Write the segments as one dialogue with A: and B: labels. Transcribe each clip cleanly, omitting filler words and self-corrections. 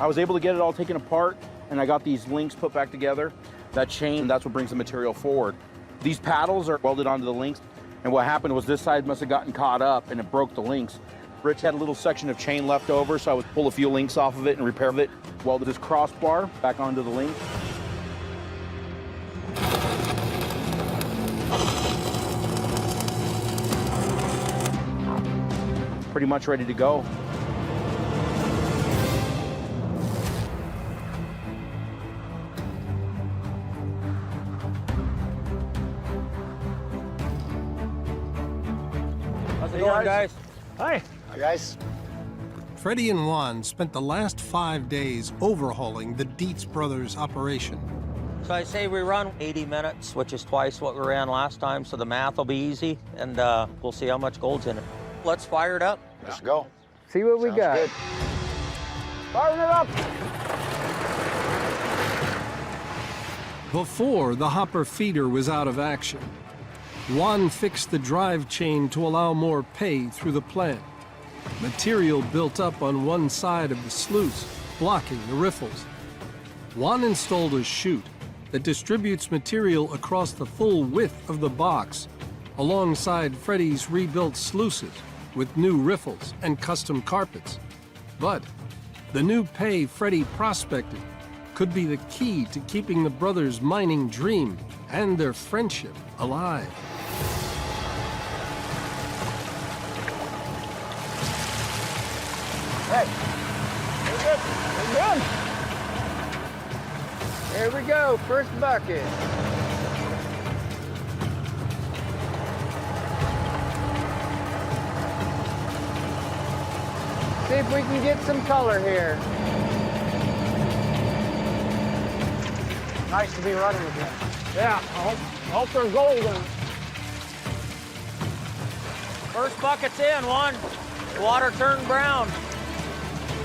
A: I was able to get it all taken apart, and I got these links put back together. That chain, that's what brings the material forward. These paddles are welded onto the links, and what happened was this side must have gotten caught up and it broke the links. Rich had a little section of chain left over, so I would pull a few links off of it and repair it. Welded this crossbar back onto the link. Pretty much ready to go.
B: How's it going, guys?
C: Hi. Hi, guys.
D: Freddy and Juan spent the last 5 days overhauling the Dietz brothers' operation.
B: So I say we run 80 minutes, which is twice what we ran last time, so the math will be easy, and we'll see how much gold's in it. Let's fire it up.
C: Let's go.
E: See what we got.
C: Good.
E: Firing it up.
D: Before the hopper feeder was out of action, Juan fixed the drive chain to allow more pay through the plant. Material built up on one side of the sluice, blocking the riffles. Juan installed a chute that distributes material across the full width of the box, alongside Freddy's rebuilt sluices with new riffles and custom carpets. But the new pay Freddy prospected could be the key to keeping the brothers' mining dream and their friendship alive.
E: Hey, we're good. Here we go, first bucket. See if we can get some color here.
C: Nice to be running again.
E: Yeah, I hope they're golden.
B: First bucket's in, Juan. Water turned brown.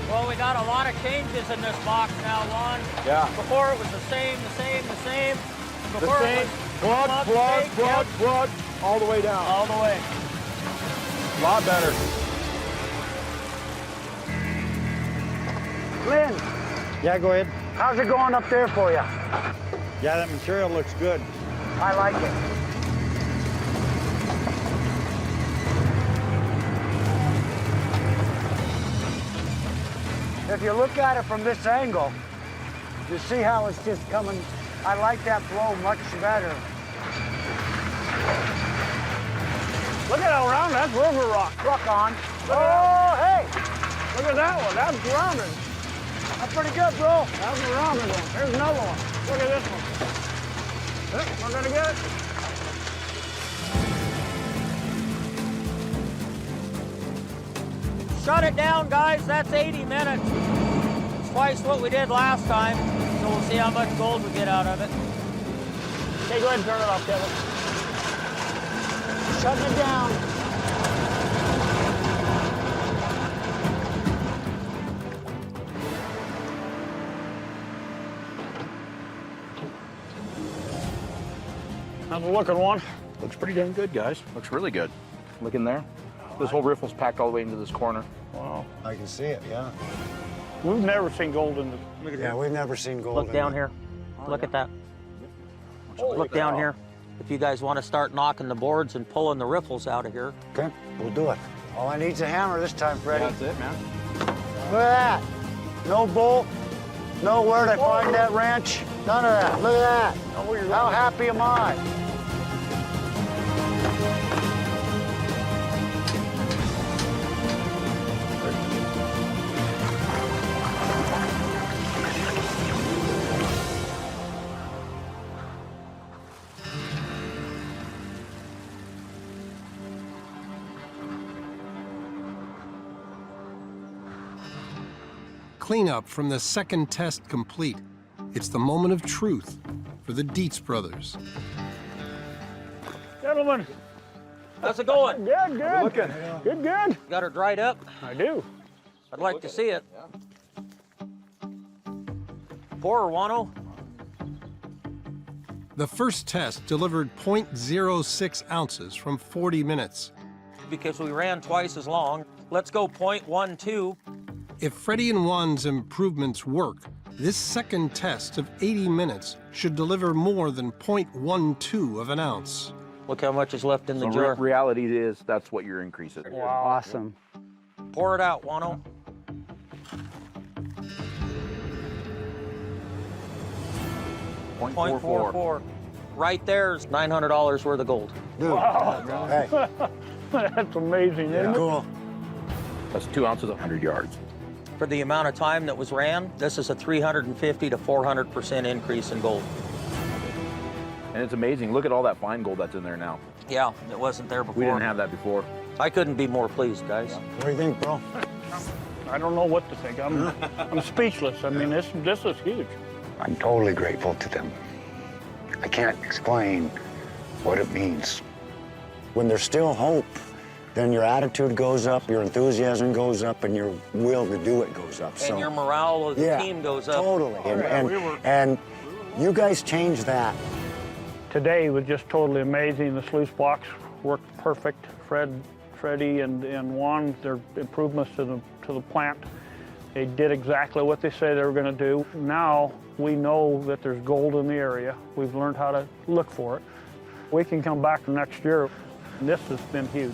B: Well, we got a lot of changes in this box now, Juan.
A: Yeah.
B: Before it was the same. Before
A: The same. Plug, all the way down.
B: All the way.
A: A lot better.
E: Lynn,
C: Yeah, go ahead.
E: how's it going up there for you?
C: Yeah, that material looks good.
E: I like it. If you look at it from this angle, you see how it's just coming. I like that flow much better. Look at how round that's river rock. Rock on. Hey! Look at that one. That's rounded. That's pretty good, bro. That's a rounded one. Here's another one. Look at this one. We're gonna get it.
B: Shut it down, guys. That's 80 minutes. It's twice what we did last time, so we'll see how much gold we get out of it.
E: Okay, go ahead and turn it off, Kevin. Shutting it down.
A: How's it looking, Juan? Looks pretty dang good, guys. Looks really good. Look in there. This whole riffle's packed all the way into this corner.
E: Wow.
C: I can see it, yeah.
E: We've never seen gold in this.
C: Yeah, we've never seen gold.
B: Look
C: in
B: down
C: it.
B: here. Look at that. Look down here. If you guys want to start knocking the boards and pulling the riffles out of here.
C: Okay, we'll do it. All I need's a hammer this time, Freddy.
A: That's it, man.
C: Look at that. No bolt, no where to find that wrench. None of that. Look at that. How happy am I?
D: Cleanup from the second test complete. It's the moment of truth for the Dietz brothers.
E: Gentlemen.
B: How's it going?
E: Good, good.
A: Looking.
E: Good, good.
B: Got her dried up?
E: I do.
B: I'd like to see it. Pour her, Wano.
D: The first test delivered 0.06 ounces from 40 minutes.
B: Because we ran twice as long. Let's go 0.12.
D: If Freddy and Juan's improvements work, this second test of 80 minutes should deliver more than 0.12 of an ounce.
B: Look how much is left in the
A: So
B: jar.
A: reality is that's what your increase is.
C: Wow. Awesome.
B: Pour it out, Wano. .44. Right there's $900 worth of gold.
C: Dude, hey,
E: That's amazing, isn't it?
C: cool.
A: That's 2 ounces, 100 yards.
B: For the amount of time that was ran, this is a 350 to 400% increase in gold.
A: And it's amazing. Look at all that fine gold that's in there now.
B: Yeah, it wasn't there before.
A: We didn't have that before.
B: I couldn't be more pleased, guys.
C: What do you think, bro?
E: I don't know what to think. I'm speechless. I mean, this is huge.
F: I'm totally grateful to them. I can't explain what it means.
C: When there's still hope, then your attitude goes up, your enthusiasm goes up, and your will to do it goes up.
B: And your morale of the team goes up.
C: Totally. And you guys changed that.
E: Today was just totally amazing. The sluice box worked perfect. Freddy and Juan, their improvements to the plant, they did exactly what they said they were going to do. Now we know that there's gold in the area. We've learned how to look for it. We can come back next year. This has been huge.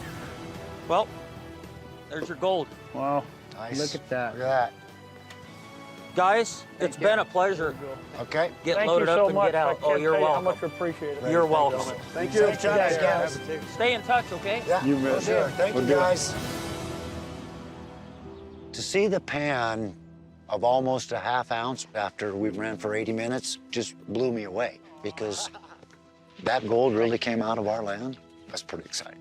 B: Well, there's your gold.
E: Wow.
C: Nice.
E: Look at that.
C: Look at
B: Guys, it's been a pleasure.
C: that. Okay.
B: Get
E: Thank
B: loaded
E: you
B: up
E: so
B: and
E: much.
B: get out.
E: I can't
B: Oh, you're
E: tell you
B: welcome.
E: how much appreciated.
B: You're welcome.
C: Thank you. Guys.
B: Stay in touch, okay?
C: Yeah,
E: You bet.
C: we'll do it. Thank you, guys. To see the pan of almost a half ounce after we ran for 80 minutes just blew me away, because that gold really came out of our land. That's pretty exciting.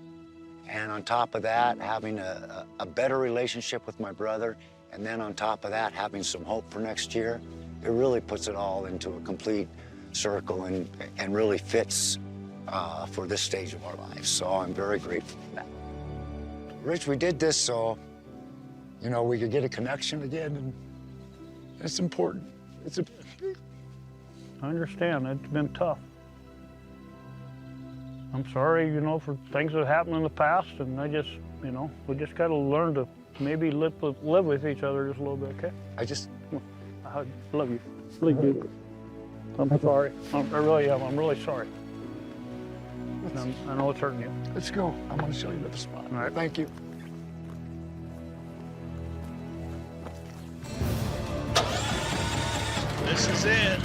C: And on top of that, having a better relationship with my brother, and then on top of that, having some hope for next year, it really puts it all into a complete circle and really fits for this stage of our lives. So I'm very grateful for that. Rich, we did this so, you know, we could get a connection again, and it's important.
E: I understand. It's been tough. I'm sorry, you know, for things that happened in the past, and I just, you know, we just got to learn to maybe live with each other just a little bit, okay? I love you. Really do. I'm sorry. I really am. I'm really sorry. I know it's hurting you.
F: Let's go. I'm going to show you the spot.
E: All right.
F: Thank you.
G: This is it.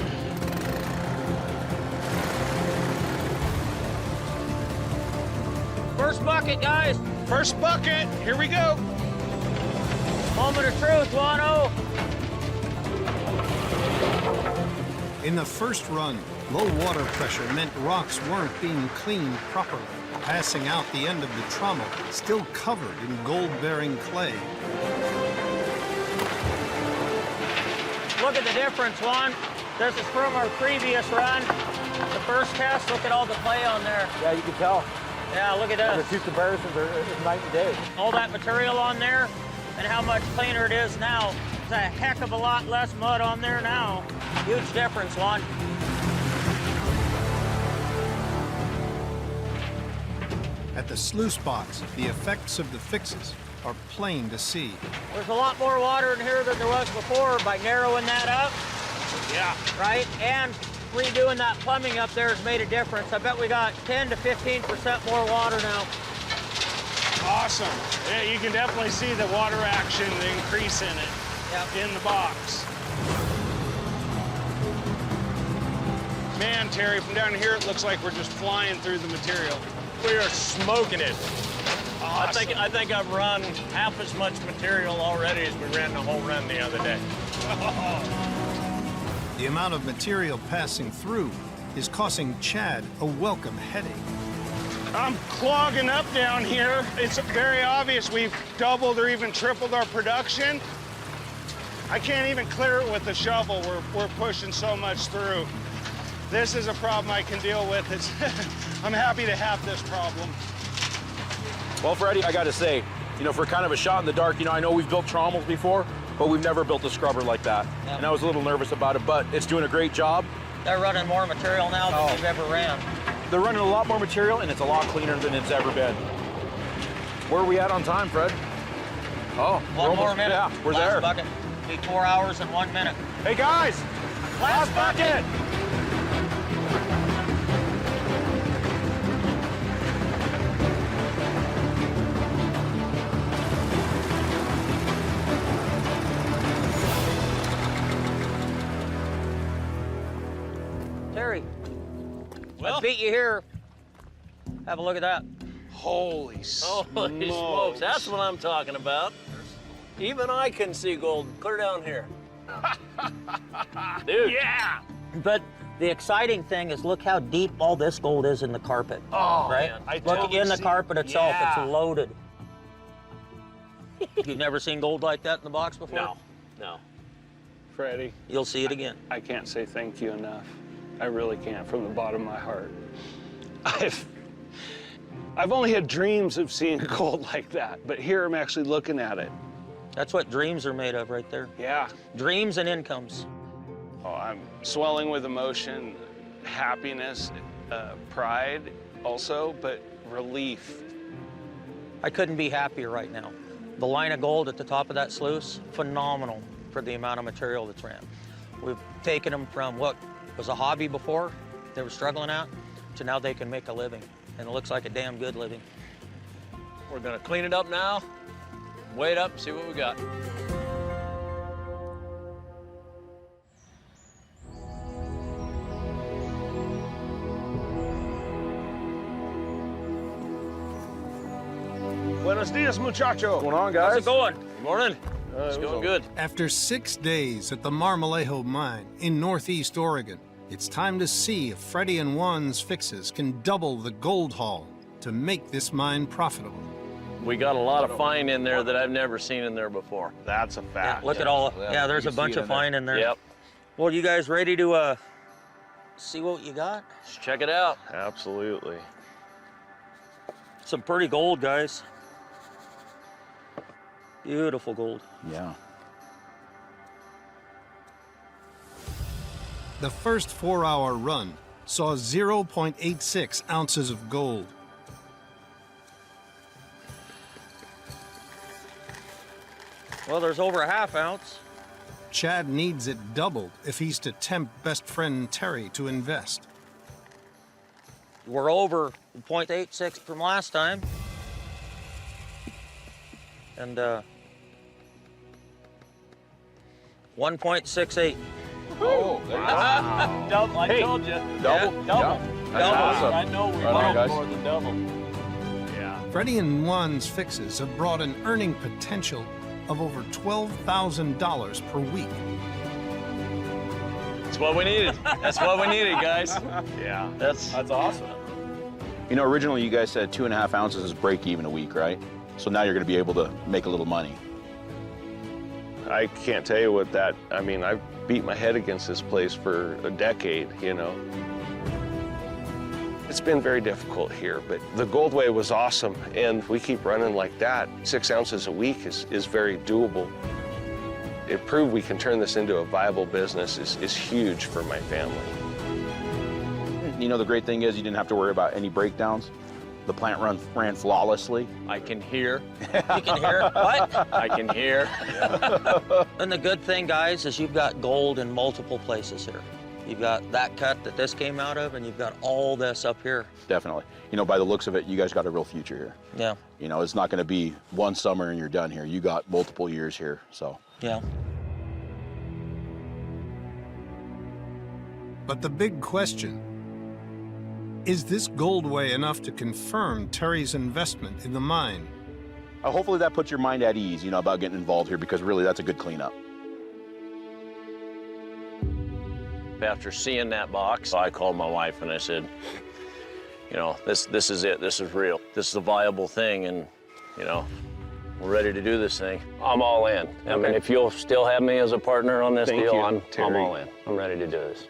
B: First bucket, guys.
G: First bucket. Here we go.
B: Moment of truth, Wano.
D: In the first run, low water pressure meant rocks weren't being cleaned properly, passing out the end of the trommel, still covered in gold-bearing clay.
B: Look at the difference, Juan. This is from our previous run. The first test, look at all the clay on there.
A: Yeah, you can tell.
B: Yeah, look at
A: The
B: this.
A: two comparisons are night and day.
B: All that material on there and how much cleaner it is now. There's a heck of a lot less mud on there now. Huge difference, Juan.
D: At the sluice box, the effects of the fixes are plain to see.
B: There's a lot more water in here than there was before by narrowing that up.
G: Yeah.
B: Right? And redoing that plumbing up there has made a difference. I bet we got 10 to 15% more water now.
G: Awesome. Yeah, you can definitely see the water action, the increase in it.
B: Yep.
G: In the box. Man, Terry, from down here, it looks like we're just flying through the material.
H: We are smoking it.
G: Awesome.
H: I think I've run half as much material already as we ran the whole run the other day.
D: The amount of material passing through is causing Chad a welcome headache.
G: I'm clogging up down here. It's very obvious we've doubled or even tripled our production. I can't even clear it with the shovel. We're pushing so much through. This is a problem I can deal with. I'm happy to have this problem.
A: Well, Freddie, I got to say, you know, for kind of a shot in the dark, you know, I know we've built trommels before, but we've never built a scrubber like that.
B: Yep.
A: And I was a little nervous about it, but it's doing a great job.
B: They're running more material now than they've ever ran.
A: They're running a lot more material, and it's a lot cleaner than it's ever been. Where are we at on time, Fred? Oh,
B: One more minute.
A: Yeah, we're
B: Last
A: there.
B: bucket. Be 4 hours and 1 minute.
A: Hey guys, last bucket.
B: Terry,
H: Well,
B: I beat you here. Have a look at that.
H: holy smokes, that's what I'm talking about. Even I can see gold clear down here. Dude.
G: Yeah!
B: But the exciting thing is look how deep all this gold is in the carpet.
H: Oh,
B: right?
H: man, I
B: Look
H: totally
B: in the
H: see-
B: carpet itself,
H: Yeah.
B: it's loaded. You've never seen gold like that in the box before?
H: No, no.
G: Freddie,
B: You'll see it again.
G: I can't say thank you enough. I really can't, from the bottom of my heart. I've only had dreams of seeing gold like that, but here I'm actually looking at it.
B: That's what dreams are made of right there.
G: Yeah.
B: Dreams and incomes.
G: Oh, I'm swelling with emotion, happiness, pride also, but relief.
B: I couldn't be happier right now. The line of gold at the top of that sluice, phenomenal for the amount of material that's ran. We've taken them from what was a hobby before, they were struggling at, to now they can make a living. And it looks like a damn good living.
H: We're gonna clean it up now, weigh it up, see what we got.
G: Buenos dias, muchacho.
A: What's going on,
B: How's
A: guys?
B: it going?
H: Good morning. It's going good.
D: After 6 days at the Marmolejo mine in northeast Oregon, it's time to see if Freddy and Juan's fixes can double the gold haul to make this mine profitable.
H: We got a lot of fine in there that I've never seen in there before.
G: That's a
B: Yeah,
G: fact.
B: look at all, yeah, there's a bunch of fine in there.
H: Yep,
B: Well, you guys ready to see what you got?
H: let's check it out.
G: Absolutely.
B: Some pretty gold, guys. Beautiful gold.
A: Yeah.
D: The first 4-hour run saw 0.86 ounces of gold.
B: Well, there's over a half ounce.
D: Chad needs it doubled if he's to tempt best friend Terry to invest.
B: We're over 0.86 from last time. And 1.68.
A: Oh, there you go.
H: Double, I told you.
A: Double?
H: Double.
A: Yeah. That's awesome.
H: I know we
A: Right on,
H: want
A: guys.
H: more than double. Yeah.
D: Freddy and Juan's fixes have brought an earning potential of over $12,000 per week.
H: That's what we needed. That's what we needed, guys.
G: Yeah.
H: That's
A: awesome. You know, originally you guys said 2.5 ounces is break even a week, right? So now you're going to be able to make a little money.
G: I can't tell you what that, I mean, I've beat my head against this place for a decade, you know. It's been very difficult here, but the Goldway was awesome, and we keep running like that. 6 ounces a week is very doable. It proved we can turn this into a viable business is huge for my family.
A: You know, the great thing is you didn't have to worry about any breakdowns. The plant ran flawlessly.
H: I can hear.
B: You can hear it. What?
H: I can hear.
B: And the good thing, guys, is you've got gold in multiple places here. You've got that cut that this came out of, and you've got all this up here.
A: Definitely. You know, by the looks of it, you guys got a real future here.
B: Yeah,
A: You know, it's not going to be one summer and you're done here. You got multiple years here, so.
B: yeah.
D: But the big question, is this Goldway enough to confirm Terry's investment in the mine?
A: Hopefully that puts your mind at ease, you know, about getting involved here, because really that's a good cleanup.
H: After seeing that box, I called my wife and I said, you know, this is it. This is real. This is a viable thing, and, you know, we're ready to do this thing. I'm all in. I mean, if you'll still have me as a partner on this
G: Thank
H: deal,
G: you,
H: I'm
G: Terry.
H: all in. I'm ready to do this.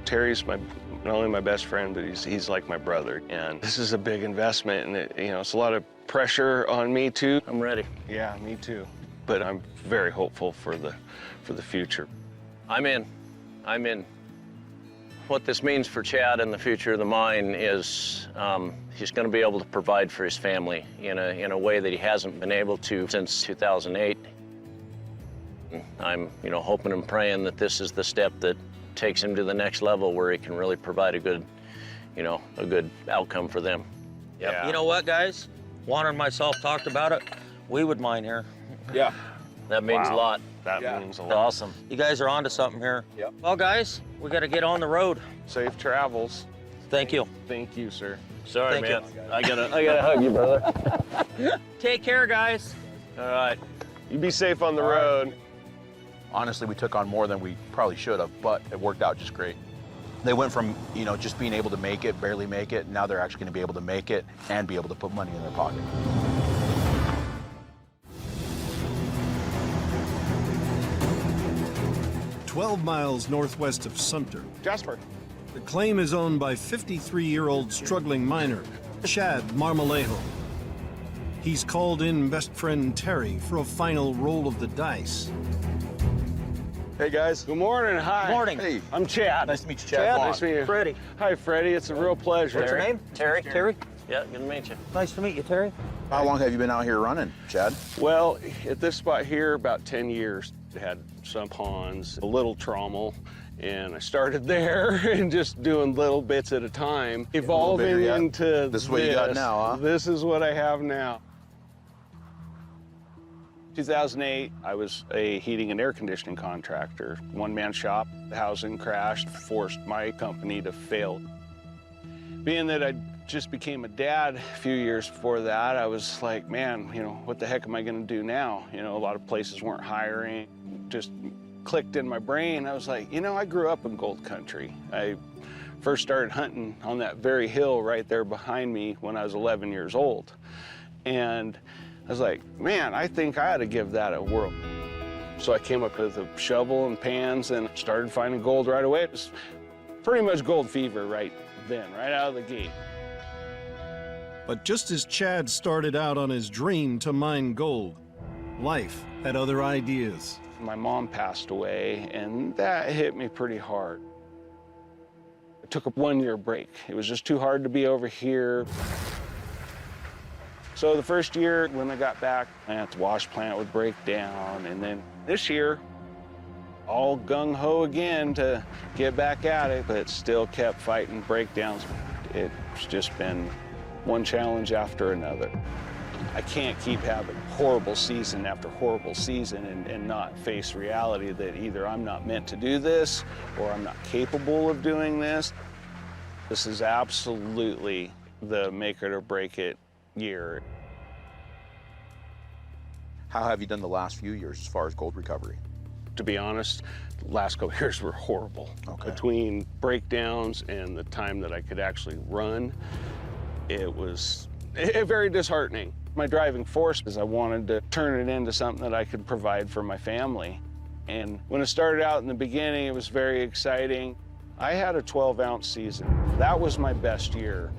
G: Terry's not only my best friend, but he's like my brother. And this is a big investment, and it's a lot of pressure on me too.
H: I'm ready.
G: Yeah, me too. But I'm very hopeful for the future.
H: I'm in. I'm in. What this means for Chad and the future of the mine is He's going to be able to provide for his family in a way that he hasn't been able to since 2008. I'm, hoping and praying that this is the step that takes him to the next level where he can really provide a good, a good outcome for them.
B: Yeah. You know what, guys? Juan and myself talked about it. We would mine here.
A: Yeah.
H: That means a lot.
G: That means a lot.
H: Awesome.
B: You guys are onto something here.
A: Yep.
B: Well, guys, we got to get on the road.
G: Safe travels.
B: Thank you.
G: Thank you, sir.
H: Sorry,
B: Thank
H: man. I gotta hug you, brother.
B: Take care, guys.
H: All right.
G: You be safe on the road.
A: Honestly, we took on more than we probably should have, but it worked out just great. They went from, just being able to make it, barely make it, now they're actually going to be able to make it and be able to put money in their pocket.
D: "12 miles northwest of Sumter,
G: Jasper.
D: the claim is owned by 53-year-old struggling miner Chad Marmolejo. He's called in best friend Terry for a final roll of the dice.
G: Hey, guys. Good morning. Hi.
B: Good morning.
A: Hey,
G: I'm Chad.
A: nice to meet you, Chad.
G: Nice to meet you.
B: Freddie.
G: Hi, Freddie. It's a real pleasure.
B: What's your name? Terry. Terry.
H: Yeah, good to meet you.
B: Nice to meet you, Terry.
A: How long have you been out here running, Chad?
G: Well, at this spot here, about 10 years. I had some ponds, a little trommel, and I started there and just doing little bits at a time, evolving
A: bigger, yeah.
G: into
A: This is what you got now, huh?
G: This is what I have now. 2008, I was a heating and air conditioning contractor, one-man shop. The housing crashed, forced my company to fail. Being that I just became a dad a few years before that, I was like, man, what the heck am I gonna do now? A lot of places weren't hiring. Just clicked in my brain. I was like, I grew up in gold country. I first started hunting on that very hill right there behind me when I was 11 years old. And I was like, man, I think I ought to give that a whirl. So I came up with a shovel and pans and started finding gold right away. It was pretty much gold fever right then, right out of the gate.
D: But just as Chad started out on his dream to mine gold, life had other ideas.
G: My mom passed away, and that hit me pretty hard. I took a 1-year break. It was just too hard to be over here. So the first year, when I got back, the wash plant would break down, and then this year, all gung-ho again to get back at it, but still kept fighting breakdowns. It's just been one challenge after another. I can't keep having horrible season after horrible season and not face reality that either I'm not meant to do this or I'm not capable of doing this. This is absolutely the make it or break it year.
A: How have you done the last few years as far as gold recovery?
G: To be honest, the last couple years were horrible.
A: Okay.
G: Between breakdowns and the time that I could actually run, it was very disheartening. My driving force is I wanted to turn it into something that I could provide for my family. And when it started out in the beginning, it was very exciting. I had a 12-ounce season. That was my best year.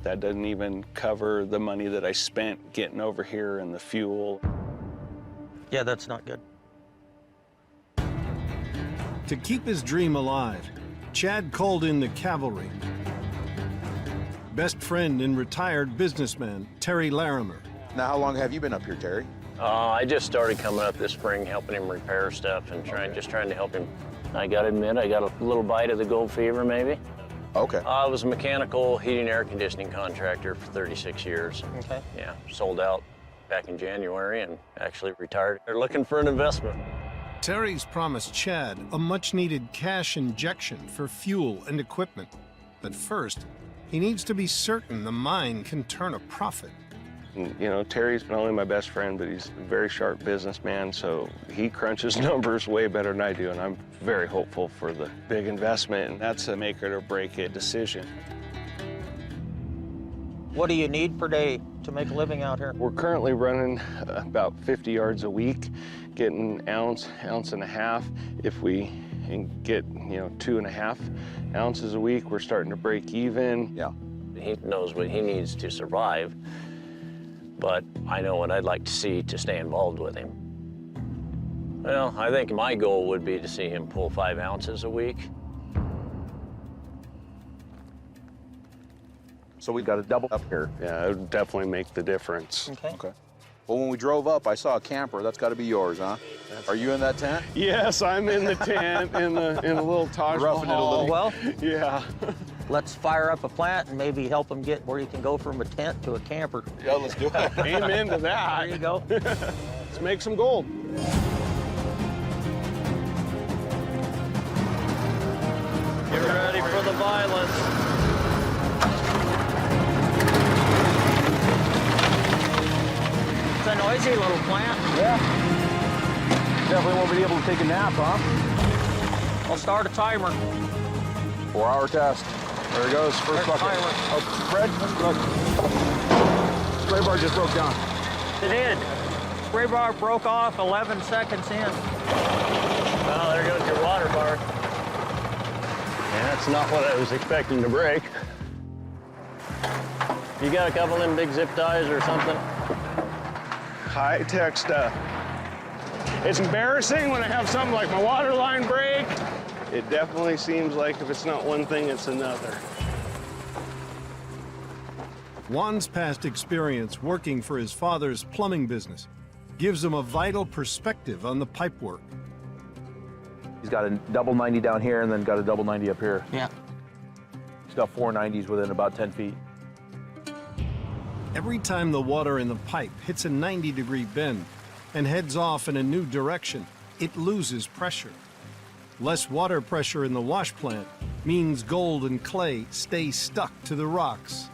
G: That doesn't even cover the money that I spent getting over here and the fuel.
B: Yeah, that's not good.
D: To keep his dream alive, Chad called in the cavalry. Best friend and retired businessman Terry Larimer.
A: Now, how long have you been up here, Terry?
H: I just started coming up this spring, helping him repair stuff and just trying to help him. I gotta admit, I got a little bite of the gold fever, maybe.
A: Okay.
H: I was a mechanical heating and air conditioning contractor for 36 years.
B: Okay.
H: Yeah, sold out back in January and actually retired. They're looking for an investment.
D: Terry's promised Chad a much-needed cash injection for fuel and equipment. But first, he needs to be certain the mine can turn a profit.
G: Terry's not only my best friend, but he's a very sharp businessman, so he crunches numbers way better than I do, and I'm very hopeful for the big investment, and that's a make it or break it decision.
B: What do you need per day to make a living out here?
G: We're currently running about 50 yards a week, getting ounce and a half. If we can get, 2.5 ounces a week, we're starting to break even.
A: Yeah.
H: He knows what he needs to survive, but I know what I'd like to see to stay involved with him. Well, I think my goal would be to see him pull 5 ounces a week.
A: So we got to double up here.
G: Yeah, it would definitely make the difference.
A: Okay. Well, when we drove up, I saw a camper. That's got to be yours, huh? Are you in that tent?
G: Yes, I'm in the tent in a little Taj
A: Roughing it a
G: Mahal.
A: little.
B: Well,
G: Yeah.
B: let's fire up a plant and maybe help them get where you can go from a tent to a camper.
A: Yeah, let's do it.
G: Amen to that.
B: There you go.
G: Let's make some gold.
H: Get ready for the violence.
B: It's a noisy little plant.
A: Yeah. Definitely won't be able to take a nap, huh?
B: I'll start a timer.
A: 4-hour test. There it goes, first
B: There's
A: bucket.
B: timer.
A: Oh, Fred, look. Spray bar just broke down.
B: It did. Spray bar broke off 11 seconds in.
H: Well, there goes your water bar. Yeah, that's not what I was expecting to break. You got a couple of them big zip ties or something?
G: High-tech stuff. It's embarrassing when I have something like my water line break. It definitely seems like if it's not one thing, it's another.
D: Juan's past experience working for his father's plumbing business gives him a vital perspective on the pipe work.
A: He's got a double 90 down here and then got a double 90 up here.
B: Yeah.
A: He's got 4 90s within about 10 feet.
D: Every time the water in the pipe hits a 90-degree bend and heads off in a new direction, it loses pressure. Less water pressure in the wash plant means gold and clay stay stuck to the rocks.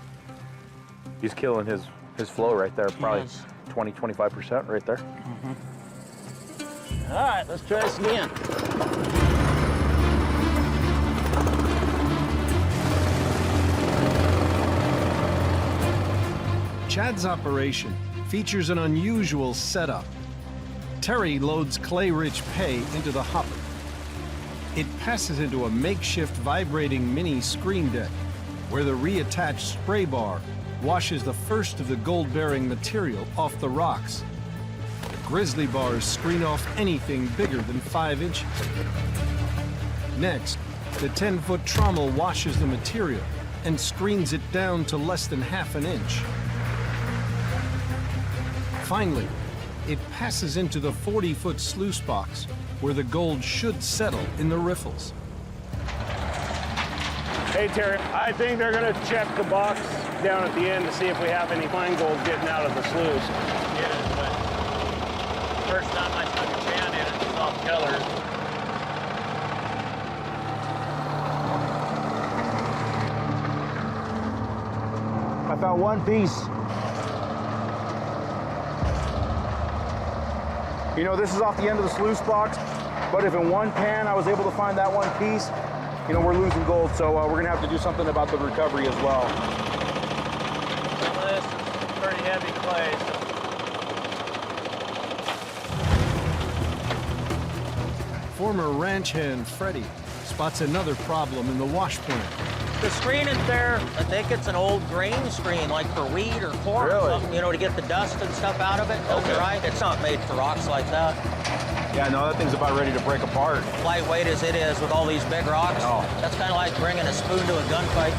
A: He's killing his flow right there, probably
B: is.
A: 20, 25% right there.
B: All right, let's try this again.
D: Chad's operation features an unusual setup. Terry loads clay-rich pay into the hopper. It passes into a makeshift vibrating mini screen deck, where the reattached spray bar washes the first of the gold-bearing material off the rocks. The grizzly bars screen off anything bigger than 5 inches. Next, the 10-foot trommel washes the material and screens it down to less than ½ an inch. Finally, it passes into the 40-foot sluice box, where the gold should settle in the riffles.
G: Hey, Terry, I think they're gonna check the box down at the end to see if we have any fine gold getting out of the sluice.
H: Get it, but first time I stuck a pan in it, it's off color.
A: I found one piece. You know, this is off the end of the sluice box, but if in one pan I was able to find that one piece, you know, we're losing gold, so we're gonna have to do something about the recovery as well.
H: Some of this is pretty heavy clay.
D: Former ranch hand Freddy spots another problem in the wash plant.
B: The screen is there, I think it's an old grain screen, like for wheat or corn or
A: Really?
B: something, you know, to get the dust and stuff out of it.
A: Okay.
B: Right? It's not made for rocks like that.
A: Yeah, no, that thing's about ready to break apart.
B: Lightweight as it is with all these big rocks.
A: Oh.
B: That's kind of like bringing a spoon to a gunfight.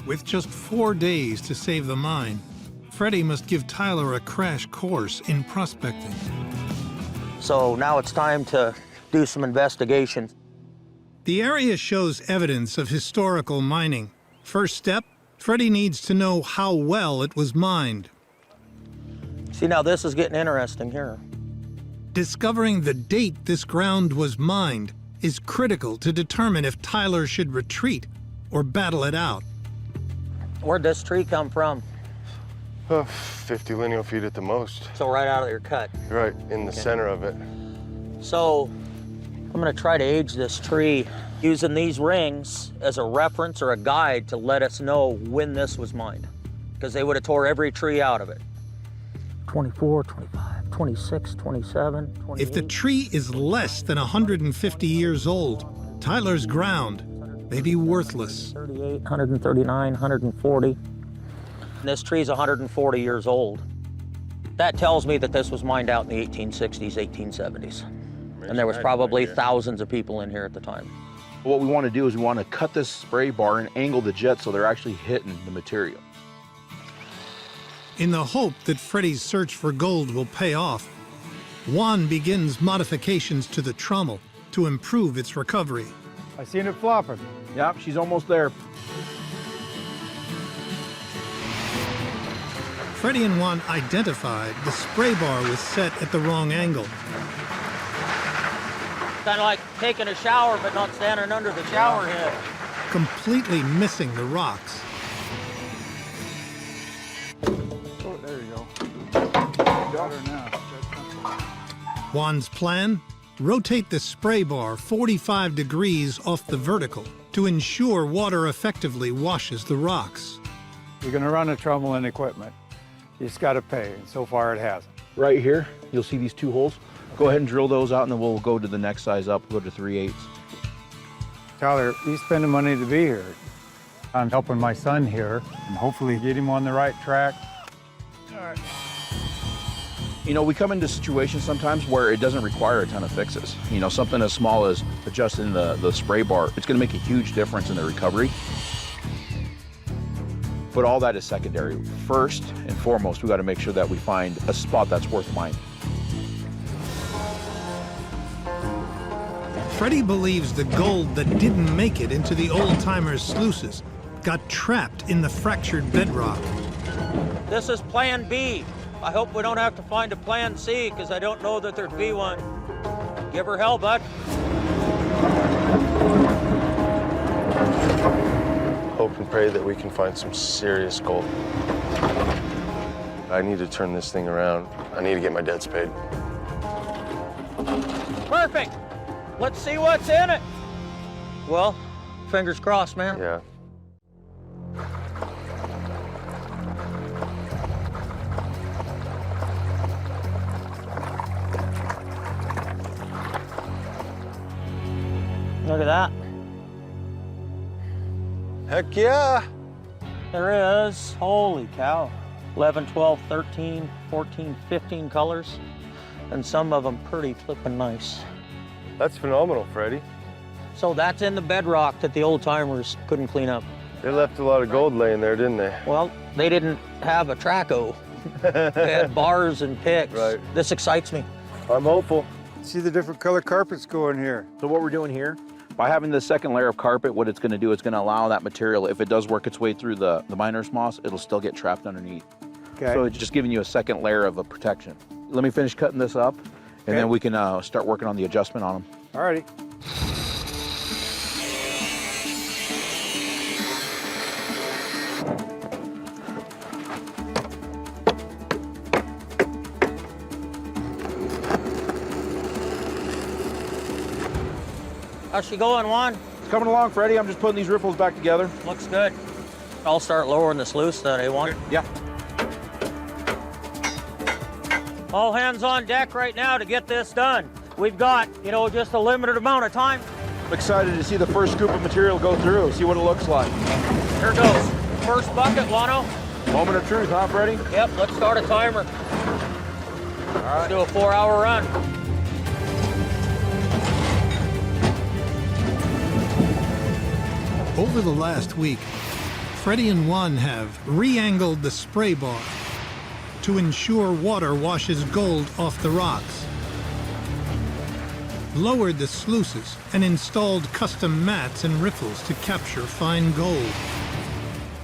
I: With just 4 days to save the mine, Freddy must give Tyler a crash course in prospecting.
B: So now it's time to do some investigation.
I: The area shows evidence of historical mining. First step, Freddy needs to know how well it was mined.
B: See, now this is getting interesting here.
I: Discovering the date this ground was mined is critical to determine if Tyler should retreat or battle it out.
B: Where'd this tree come from?
J: 50 lineal feet at the most.
B: So right out of your cut.
J: Right in the center of it.
B: So I'm gonna try to age this tree using these rings as a reference or a guide to let us know when this was mined. Because they would have tore every tree out of it. 24, 25, 26, 27, 28.
I: If the tree is less than 150 years old, Tyler's ground may be worthless.
B: 38, 139, 140. And this tree's 140 years old. That tells me that this was mined out in the 1860s, 1870s. And there was probably thousands of people in here at the time.
A: What we want to do is we want to cut this spray bar and angle the jets so they're actually hitting the material.
I: In the hope that Freddy's search for gold will pay off, Juan begins modifications to the trommel to improve its recovery.
E: I seen it flopping.
A: Yep, she's almost there.
I: Freddy and Juan identified the spray bar was set at the wrong angle.
B: Kind of like taking a shower, but not standing under the shower head.
I: Completely missing the rocks.
E: Oh, there you go. Got her now.
I: Juan's plan? Rotate the spray bar 45 degrees off the vertical to ensure water effectively washes the rocks.
E: You're gonna run a trommel and equipment. You just gotta pay, and so far it hasn't.
A: Right here, you'll see these 2 holes. Go ahead and drill those out, and then we'll go to the next size up, go to 3/8.
E: Tyler, he's spending money to be here. I'm helping my son here, and hopefully get him on the right track.
A: You know, we come into situations sometimes where it doesn't require a ton of fixes. You know, something as small as adjusting the spray bar, it's gonna make a huge difference in the recovery. But all that is secondary. First and foremost, we gotta make sure that we find a spot that's worth mining.
I: Freddy believes the gold that didn't make it into the old-timers' sluices got trapped in the fractured bedrock.
B: This is plan B. I hope we don't have to find a plan C, because I don't know that there'd be one. Give her hell, bud.
J: Hope and pray that we can find some serious gold. I need to turn this thing around. I need to get my debts paid.
B: Perfect. Let's see what's in it. Well, fingers crossed, man.
J: Yeah.
B: Look at that.
J: Heck yeah!
B: There is. Holy cow. 11, 12, 13, 14, 15 colors. And some of them pretty flippin' nice.
J: That's phenomenal, Freddy.
B: So that's in the bedrock that the old timers couldn't clean up.
J: They left a lot of gold laying there, didn't they?
B: Well, they didn't have a traco. They had bars and picks.
J: Right.
B: This excites me.
J: I'm hopeful.
E: See the different color carpets going here.
A: So what we're doing here, by having the second layer of carpet, what it's gonna do, it's gonna allow that material, if it does work its way through the miner's moss, it'll still get trapped underneath.
E: Okay.
A: So it's just giving you a second layer of a protection. Let me finish cutting this up, and then we can start working on the adjustment on them.
E: All righty.
B: How's she going, Juan?
A: It's coming along, Freddie. I'm just putting these ripples back together.
B: Looks good. I'll start lowering the sluice then, eh, Juan?
A: Yeah.
B: All hands on deck right now to get this done. We've got, just a limited amount of time.
A: I'm excited to see the first scoop of material go through, see what it looks like.
B: Here goes. First bucket, Wano.
A: Moment of truth, huh, Freddie?
B: Yep, let's start a timer.
A: All right.
B: Let's do a 4-hour run.
I: Over the last week, Freddy and Juan have re-angled the spray bar to ensure water washes gold off the rocks, lowered the sluices, and installed custom mats and riffles to capture fine gold,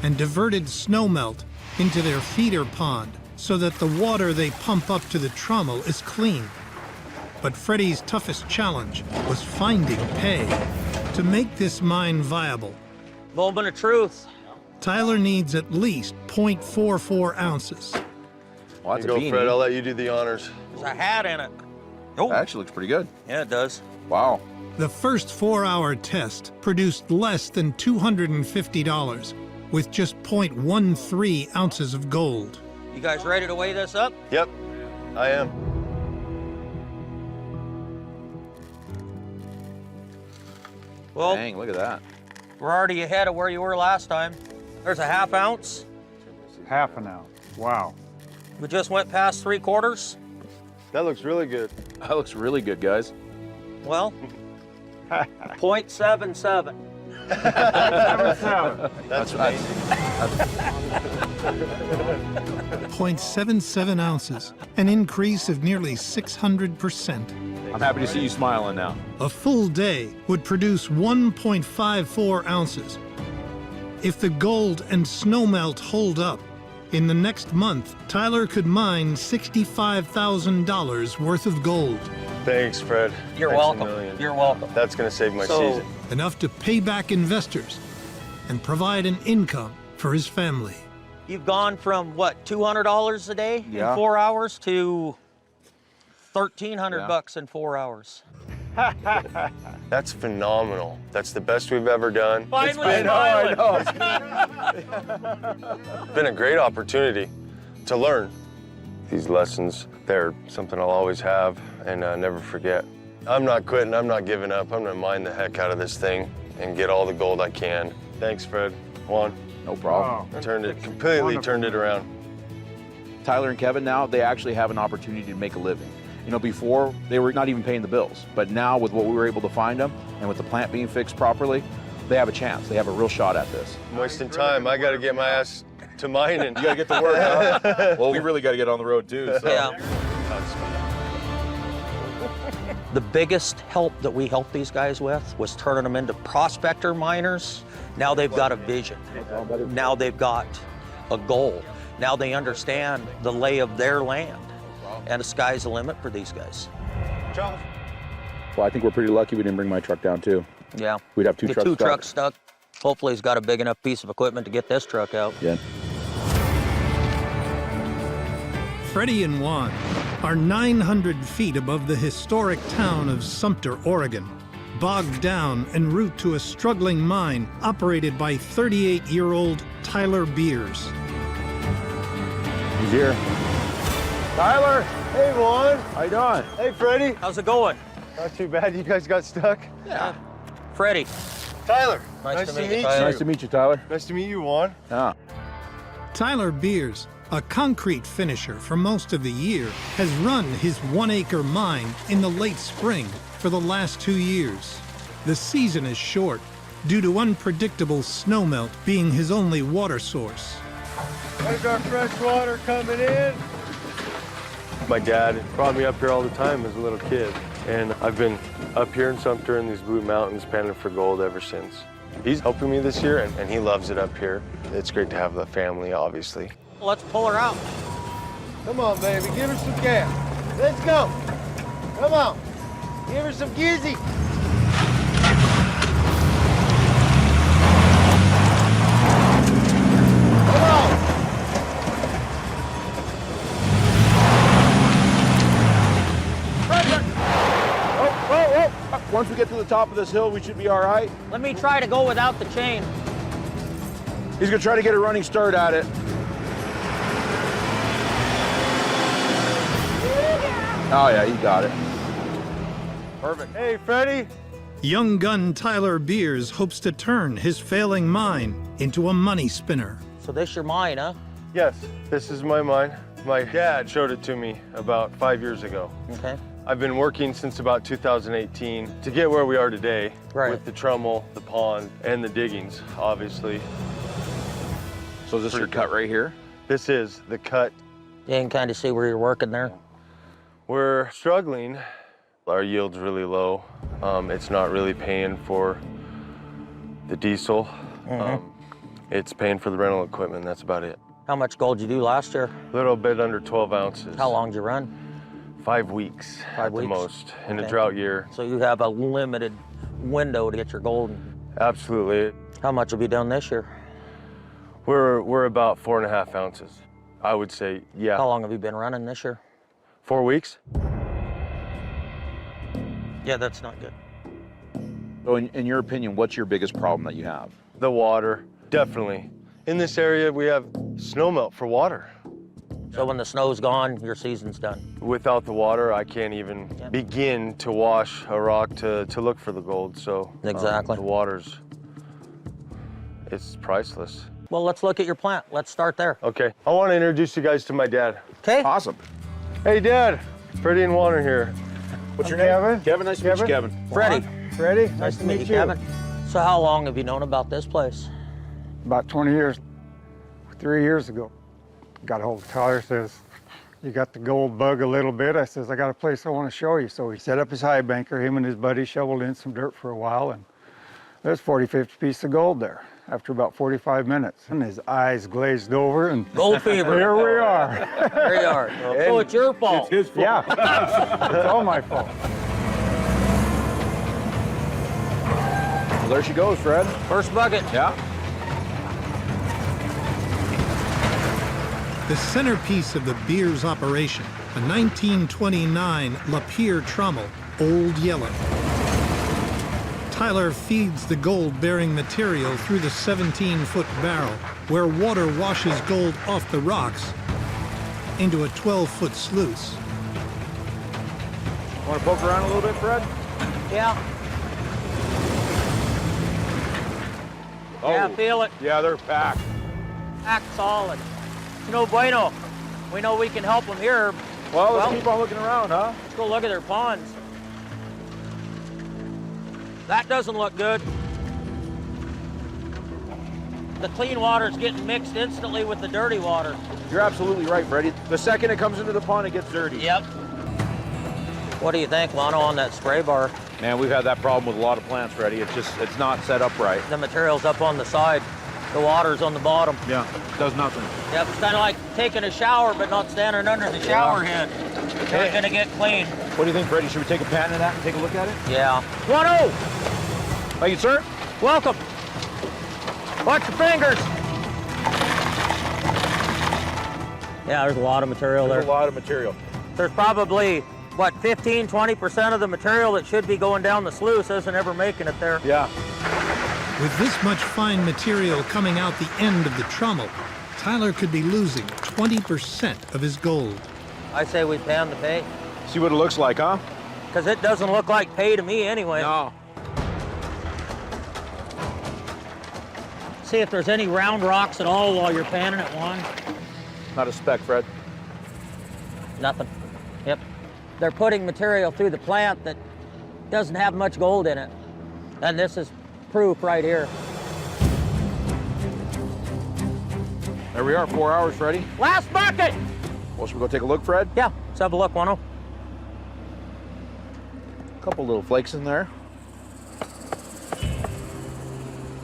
I: and diverted snowmelt into their feeder pond so that the water they pump up to the trommel is clean. But Freddy's toughest challenge was finding pay. To make this mine viable,
B: Moment of truth.
I: Tyler needs at least 0.44 ounces.
A: Well, that's
J: You
A: a
J: go,
A: beanie.
J: Fred. I'll let you do the honors.
B: There's a hat in it.
A: That actually looks pretty good.
B: Yeah, it does.
A: Wow.
I: The first 4-hour test produced less than $250 with just 0.13 ounces of gold.
B: You guys ready to weigh this up?
J: Yep, I am.
B: Well,
A: Dang, look at that.
B: we're already ahead of where you were last time. There's a 1/2 ounce.
E: Half an ounce. Wow.
B: We just went past 3/4.
J: That looks really good.
A: That looks really good, guys.
B: Well, .77.
I: 0.77 ounces, an increase of nearly 600%.
A: I'm happy to see you smiling now.
I: A full day would produce 1.54 ounces. If the gold and snowmelt hold up, in the next month, Tyler could mine $65,000 worth of gold.
J: Thanks, Fred.
B: You're
J: Thanks a
B: welcome.
J: million.
B: You're welcome.
J: That's gonna save my
B: So-
J: season.
I: Enough to pay back investors and provide an income for his family.
B: You've gone from, what, $200 a day
A: Yeah.
B: in 4 hours to $1,300
A: Yeah.
B: bucks in 4 hours.
J: That's phenomenal. That's the best we've ever done.
B: Finally
A: I know.
J: It's been a great opportunity to learn. These lessons, they're something I'll always have and never forget. I'm not quitting, I'm not giving up. I'm gonna mine the heck out of this thing and get all the gold I can. Thanks, Fred. Juan.
A: No problem.
J: Completely turned it around.
A: Tyler and Kevin now, they actually have an opportunity to make a living. You know, before, they were not even paying the bills. But now, with what we were able to find them, and with the plant being fixed properly, they have a chance. They have a real shot at this.
J: I'm wasting time. I gotta get my ass to mining.
K: You gotta get to work, huh? Well, we really gotta get on the road too, so.
B: Yeah. The biggest help that we helped these guys with was turning them into prospector miners. Now they've got a vision. Now they've got a goal. Now they understand the lay of their land. And the sky's the limit for these guys.
A: Well, I think we're pretty lucky we didn't bring my truck down too.
B: Yeah.
A: We'd have two
B: Get
A: trucks
B: two
A: stuck.
B: trucks stuck. Hopefully he's got a big enough piece of equipment to get this truck out.
A: Yeah.
I: Freddy and Juan are 900 feet above the historic town of Sumter, Oregon, bogged down en route to a struggling mine operated by 38-year-old Tyler Beers.
A: He's here.
J: Tyler! Hey, Juan!
A: How you doing?
J: Hey, Freddie!
B: How's it going?
J: Not too bad. You guys got stuck?
B: Yeah. Freddie.
J: Tyler!
B: Nice to meet you,
J: you.
B: Tyler.
A: Nice to meet you, Tyler.
J: Nice to meet you, Juan.
A: Yeah.
I: Tyler Beers, a concrete finisher for most of the year, has run his 1-acre mine in the late spring for the last 2 years. The season is short due to unpredictable snowmelt being his only water source.
J: There's our fresh water coming in. My dad brought me up here all the time as a little kid, and I've been up here in Sumter in these blue mountains panning for gold ever since. He's helping me this year, and he loves it up here. It's great to have the family, obviously.
B: Let's pull her out.
J: Come on, baby, give her some gas. Let's go. Come on, give her some gizzy. Come on.
A: Once we get to the top of this hill, we should be all right.
B: Let me try to go without the chain.
A: He's gonna try to get a running start at it. Oh yeah, he got it.
J: Perfect. Hey, Freddie.
I: Young gun Tyler Beers hopes to turn his failing mine into a money spinner.
B: So this your mine, huh?
J: Yes, this is my mine. My dad showed it to me about 5 years ago.
B: Okay.
J: I've been working since about 2018 to get where we are today,
B: Right.
J: with the trommel, the pond, and the diggings, obviously.
A: So is this your cut right here?
J: This is the cut.
B: You can kind of see where you're working there.
J: We're struggling. Our yield's really low. It's not really paying for the diesel. It's paying for the rental equipment, that's about it.
B: How much gold did you do last year?
J: A little bit under 12 ounces.
B: How long did you run?
J: 5 weeks
B: 5
J: at the
B: weeks?
J: most, in a
B: Okay.
J: drought year.
B: So you have a limited window to get your gold.
J: Absolutely.
B: How much will be done this year?
J: We're about 4.5 ounces. I would say, yeah.
B: How long have you been running this year?
J: 4 weeks?
B: Yeah, that's not good.
A: So in your opinion, what's your biggest problem that you have?
J: The water, definitely. In this area, we have snowmelt for water.
B: So when the snow's gone, your season's done.
J: Without the water, I can't even begin to wash a rock to look for the gold. So
B: Exactly.
J: The water's, it's priceless.
B: Well, let's look at your plant. Let's start there.
J: Okay, I want to introduce you guys to my dad.
B: Okay.
A: Awesome.
J: Hey, Dad. Freddie and Juan are here.
A: What's your
J: I'm
A: name?
J: Kevin.
A: Kevin, nice to meet you, Kevin.
B: Freddie.
E: Freddy,
B: Nice to meet you, Kevin. So how long have you known about this place?
E: About 20 years. 3 years ago, got a hold of Tyler, says, you got the gold bug a little bit. I says, I got a place I want to show you. So he set up his high banker. Him and his buddy shoveled in some dirt for a while, and there's 40, 50 pieces of gold there after about 45 minutes. And his eyes glazed over, and
B: Gold fever.
E: here we are.
B: There you are. So it's your fault.
E: It's his fault. Yeah, it's all my fault.
A: Well, there she goes, Fred.
B: First bucket.
A: Yeah.
I: The centerpiece of the Beers operation, a 1929 Lapeer trommel, Old Yellow. Tyler feeds the gold-bearing material through the 17-foot barrel, where water washes gold off the rocks into a 12-foot sluice.
A: Want to poke around a little bit, Fred?
B: Yeah.
A: Oh.
B: Yeah, feel it.
A: Yeah, they're packed.
B: Packed solid. No bueno. We know we can help them here.
A: Well, let's keep on looking around, huh?
B: Let's go look at their ponds. That doesn't look good. The clean water's getting mixed instantly with the dirty water.
A: You're absolutely right, Freddie. The second it comes into the pond, it gets dirty.
B: Yep. What do you think, Lano, on that spray bar?
A: Man, we've had that problem with a lot of plants, Freddie. It's not set up right.
B: The material's up on the side. The water's on the bottom.
A: Yeah, does nothing.
B: Yep, it's kind of like taking a shower, but not standing under the shower head. It's gonna get clean.
A: What do you think, Freddie? Should we take a pan of that and take a look at it?
B: Yeah. 1-0.
A: Thank you, sir.
B: Welcome. Watch your fingers. Yeah, there's a lot of material
A: There's
B: there.
A: a lot of material.
B: There's probably, what, 15, 20% of the material that should be going down the sluice isn't ever making it there.
A: Yeah.
I: With this much fine material coming out the end of the trommel, Tyler could be losing 20% of his gold.
B: I say we pan the pay.
A: See what it looks like, huh?
B: Because it doesn't look like pay to me anyway.
A: No.
B: See if there's any round rocks at all while you're panning it, Juan.
A: Not a speck, Fred.
B: Nothing. Yep. They're putting material through the plant that doesn't have much gold in it. And this is proof right here.
A: There we are, 4 hours, Freddie.
B: Last bucket!
A: Well, should we go take a look, Fred?
B: Yeah, let's have a look, Wano.
A: A couple little flakes in there.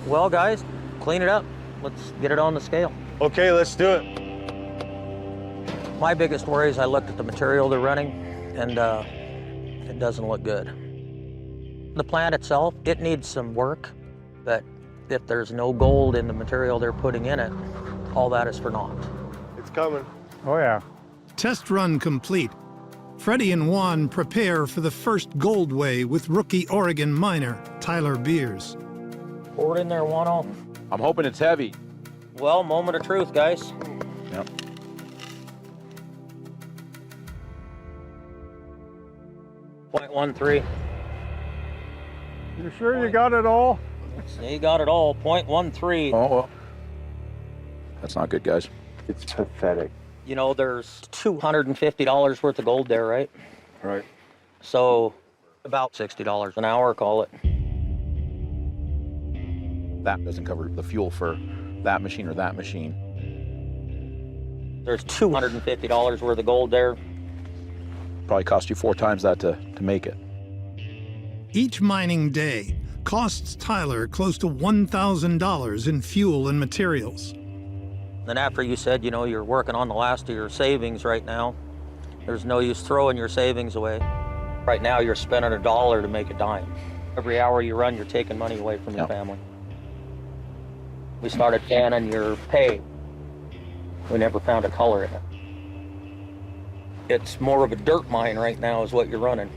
B: Well, guys, clean it up. Let's get it on the scale.
J: Okay, let's do it.
B: My biggest worry is I looked at the material they're running, and it doesn't look good. The plant itself, it needs some work, but if there's no gold in the material they're putting in it, all that is for naught.
J: It's coming.
E: Oh, yeah.
I: Test run complete. Freddy and Juan prepare for the first gold way with rookie Oregon miner Tyler Beers.
B: Pour it in there, Wano.
A: I'm hoping it's heavy.
B: Well, moment of truth, guys.
A: Yep.
B: .13.
E: You sure you got it all?
B: Yeah, you got it all. .13.
A: Oh, well. That's not good, guys.
J: It's pathetic.
B: You know, there's $250 worth of gold there, right?
J: Right.
B: So about $60 an hour, call it.
A: That doesn't cover the fuel for that machine or that machine.
B: There's $250 worth of gold there.
A: Probably cost you 4 times that to make it.
I: Each mining day costs Tyler close to $1,000 in fuel and materials.
B: Then after you said, you know, you're working on the last of your savings right now, there's no use throwing your savings away. Right now, you're spending $1 to make a dime. Every hour you run, you're taking money away from your family. We started panning your pay. We never found a color in it. It's more of a dirt mine right now is what you're running.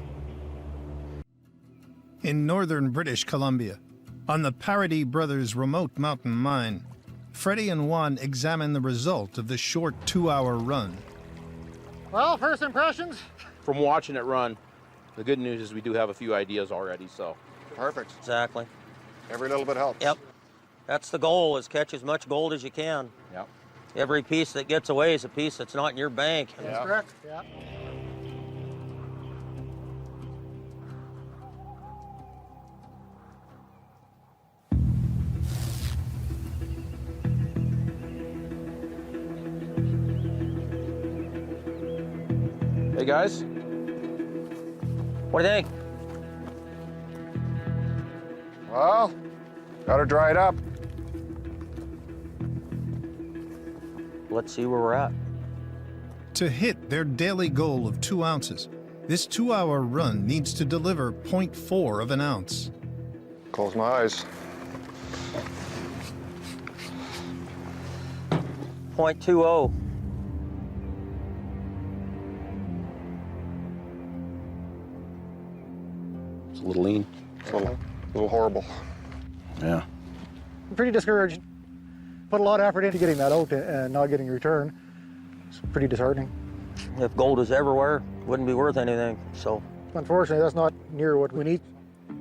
I: In northern British Columbia, on the Paradis Brothers remote mountain mine, Freddy and Juan examine the result of the short 2-hour run.
E: Well, first impressions?
A: From watching it run, the good news is we do have a few ideas already, so.
L: Perfect.
B: Exactly.
L: Every little bit helps.
B: Yep. That's the goal, is catch as much gold as you can.
A: Yep.
B: Every piece that gets away is a piece that's not in your bank.
E: That's correct, yeah.
A: Hey guys.
B: What do you think?
L: Well, got to dry it up.
B: Let's see where we're at.
I: To hit their daily goal of 2 ounces, this 2-hour run needs to deliver 0.4 of an ounce.
L: Close my eyes.
B: 0.20.
A: It's a little lean.
L: It's a little horrible.
A: Yeah.
E: I'm pretty discouraged. Put a lot of effort into getting that out and not getting a return. It's pretty disheartening.
B: If gold was everywhere, it wouldn't be worth anything, so.
E: Unfortunately, that's not near what we need.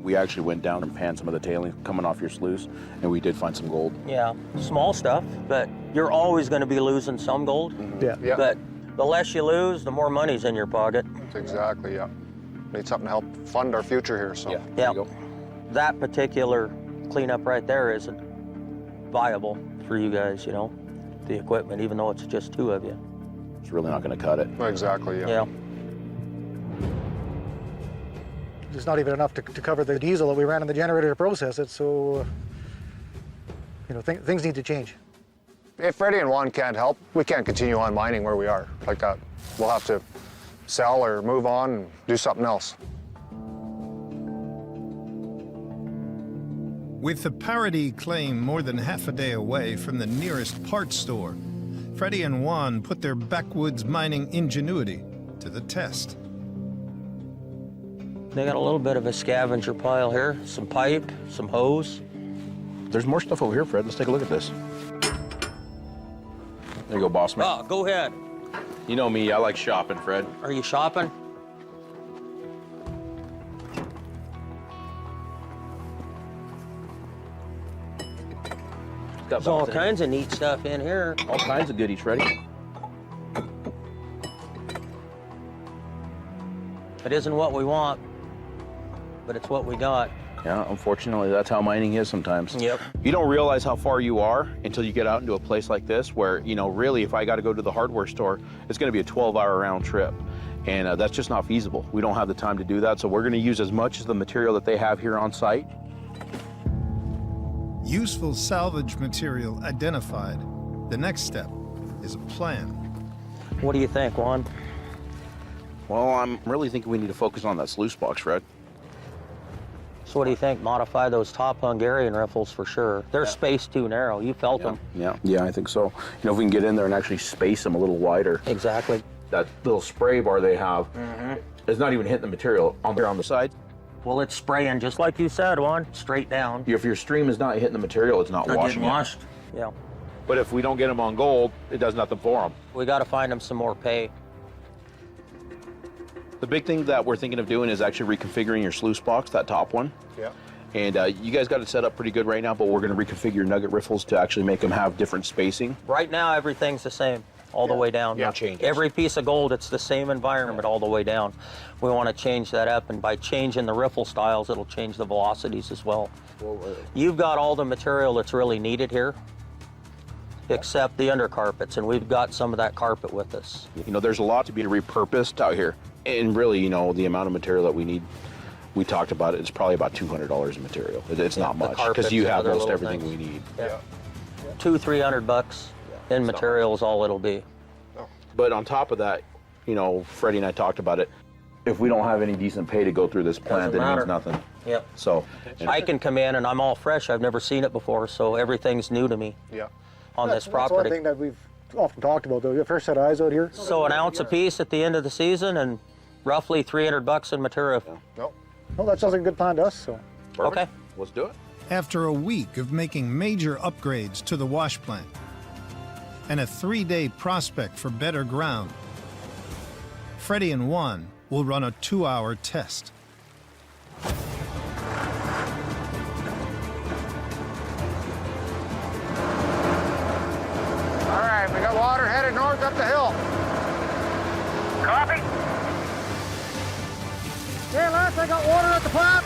A: We actually went down and panned some of the tailings coming off your sluice, and we did find some gold.
B: Yeah, small stuff, but you're always going to be losing some gold.
E: Yeah.
B: But the less you lose, the more money's in your pocket.
L: That's exactly, yeah. Need something to help fund our future here, so.
A: Yeah.
B: Yeah.
A: There you go.
B: That particular cleanup right there isn't viable for you guys, you know, the equipment, even though it's just 2 of you.
A: It's really not going to cut it.
L: Exactly, yeah.
B: Yeah.
E: It's not even enough to cover the diesel that we ran in the generator to process it, so, you know, things need to change.
L: If Freddy and Juan can't help, we can't continue on mining where we are like that. We'll have to sell or move on and do something else.
I: With the Parody claim more than half a day away from the nearest parts store, Freddy and Juan put their backwoods mining ingenuity to the test.
B: They got a little bit of a scavenger pile here, some pipe, some hose.
A: There's more stuff over here, Fred. Let's take a look at this. There you go, boss man.
B: Oh, go ahead.
A: You know me, I like shopping, Fred.
B: Are you shopping? There's all kinds of neat stuff in here.
A: All kinds of goodies, Freddy.
B: It isn't what we want, but it's what we got.
A: Yeah, unfortunately, that's how mining is sometimes.
B: Yep.
A: You don't realize how far you are until you get out into a place like this where, you know, really, if I got to go to the hardware store, it's going to be a 12-hour round trip. And that's just not feasible. We don't have the time to do that, so we're going to use as much of the material that they have here on site.
I: Useful salvage material identified. The next step is a plan.
B: What do you think, Juan?
A: Well, I'm really thinking we need to focus on that sluice box, Fred.
B: So what do you think? Modify those top Hungarian riffles for sure. They're spaced too narrow. You felt them.
A: Yeah, I think so. You know, if we can get in there and actually space them a little wider.
B: Exactly.
A: That little spray bar they have is not even hitting the material on the side.
B: Well, it's spraying just like you said, Juan, straight down.
A: If your stream is not hitting the material, it's not washing it.
B: Washed. Yeah.
A: But if we don't get them on gold, it does nothing for them.
B: We got to find them some more pay.
A: The big thing that we're thinking of doing is actually reconfiguring your sluice box, that top one.
L: Yeah.
A: And you guys got it set up pretty good right now, but we're going to reconfigure your nugget riffles to actually make them have different spacing.
B: Right now, everything's the same all the way down.
A: No changes.
B: Every piece of gold, it's the same environment all the way down. We want to change that up, and by changing the riffle styles, it'll change the velocities as well. You've got all the material that's really needed here, except the undercarpets, and we've got some of that carpet with us.
A: You know, there's a lot to be repurposed out here. And really, you know, the amount of material that we need, we talked about it, it's probably about $200 in material. It's not much, because you have most everything we need.
B: Yeah. $200-300 in material is all it'll be.
A: But on top of that, you know, Freddie and I talked about it. If we don't have any decent pay to go through this plant, then it means nothing.
B: Yep.
A: So
B: I can come in and I'm all fresh. I've never seen it before, so everything's new to me.
L: Yeah.
B: On this property.
E: That's one thing that we've often talked about, though. You first set eyes out here.
B: So an ounce a piece at the end of the season and roughly $300 in material.
L: Nope.
E: Well, that sounds like a good plan to us, so.
A: Perfect.
B: Okay.
A: Let's do it.
I: After a week of making major upgrades to the wash plant and a 3-day prospect for better ground, Freddy and Juan will run a 2-hour test.
L: All right, we got water headed north up the hill.
E: Copy. Hey, Lance, I got water at the plant.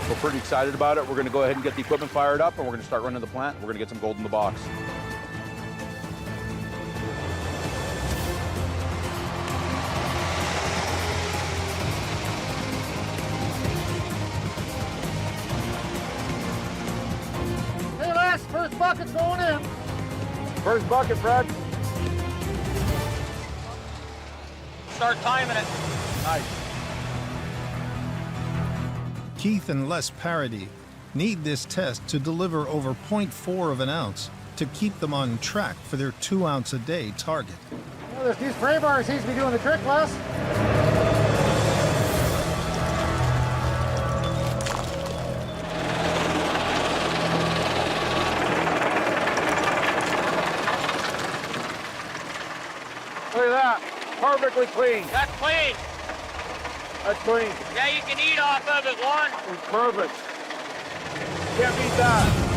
A: We're pretty excited about it. We're going to go ahead and get the equipment fired up, and we're going to start running the plant. We're going to get some gold in the box.
E: First bucket's going in.
A: First bucket, Fred.
B: Start timing it.
A: Nice.
I: Keith and Les Parody need this test to deliver over 0.4 of an ounce to keep them on track for their 2 ounce a day target.
E: Well, these spray bars seems to be doing the trick, Les. Look at that. Perfectly clean.
B: That's clean.
E: That's clean.
B: Yeah, you can eat off of it, Juan.
E: It's perfect. Can't beat that.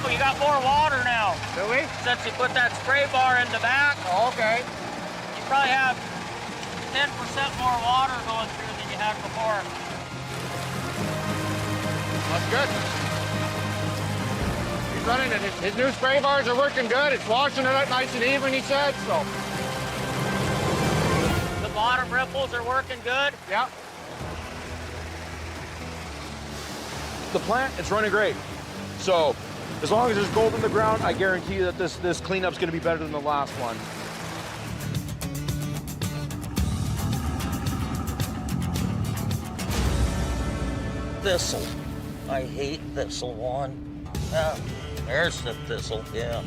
B: Oh, you got more water now.
E: Do we?
B: Since you put that spray bar in the back,
E: Oh, okay.
B: you probably have 10% more water going through than you had before.
E: That's good. He's running it. His new spray bars are working good. It's washing it out nice and even, he said, so.
B: The bottom ripples are working good.
E: Yep.
A: The plant, it's running great. So, as long as there's gold in the ground, I guarantee you that this cleanup's gonna be better than the last one.
B: Thistle. I hate thistle, Juan. There's the thistle, yeah.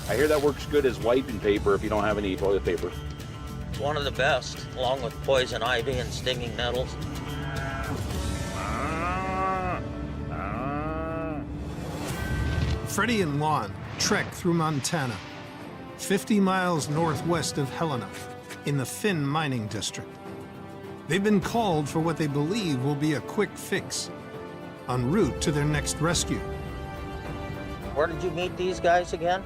K: I hear that works good as wiping paper if you don't have any toilet paper.
B: It's one of the best, along with poison ivy and stinging nettles.
I: Freddy and Juan trek through Montana, 50 miles northwest of Helena, in the Finn mining district. They've been called for what they believe will be a quick fix, en route to their next rescue.
B: Where did you meet these guys again?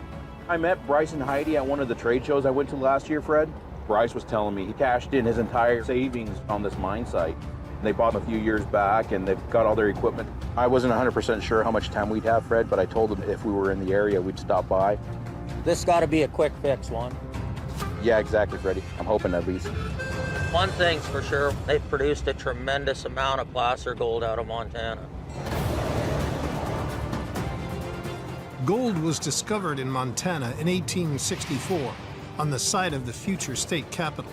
A: I met Bryce and Heidi at one of the trade shows I went to last year, Fred. Bryce was telling me he cashed in his entire savings on this mine site. They bought them a few years back and they've got all their equipment. I wasn't 100% sure how much time we'd have, Fred, but I told them if we were in the area, we'd stop by.
B: This got to be a quick fix, Juan.
A: Yeah, exactly, Freddie. I'm hoping at least.
B: One thing's for sure, they've produced a tremendous amount of placer gold out of Montana.
I: Gold was discovered in Montana in 1864 on the site of the future state capitol.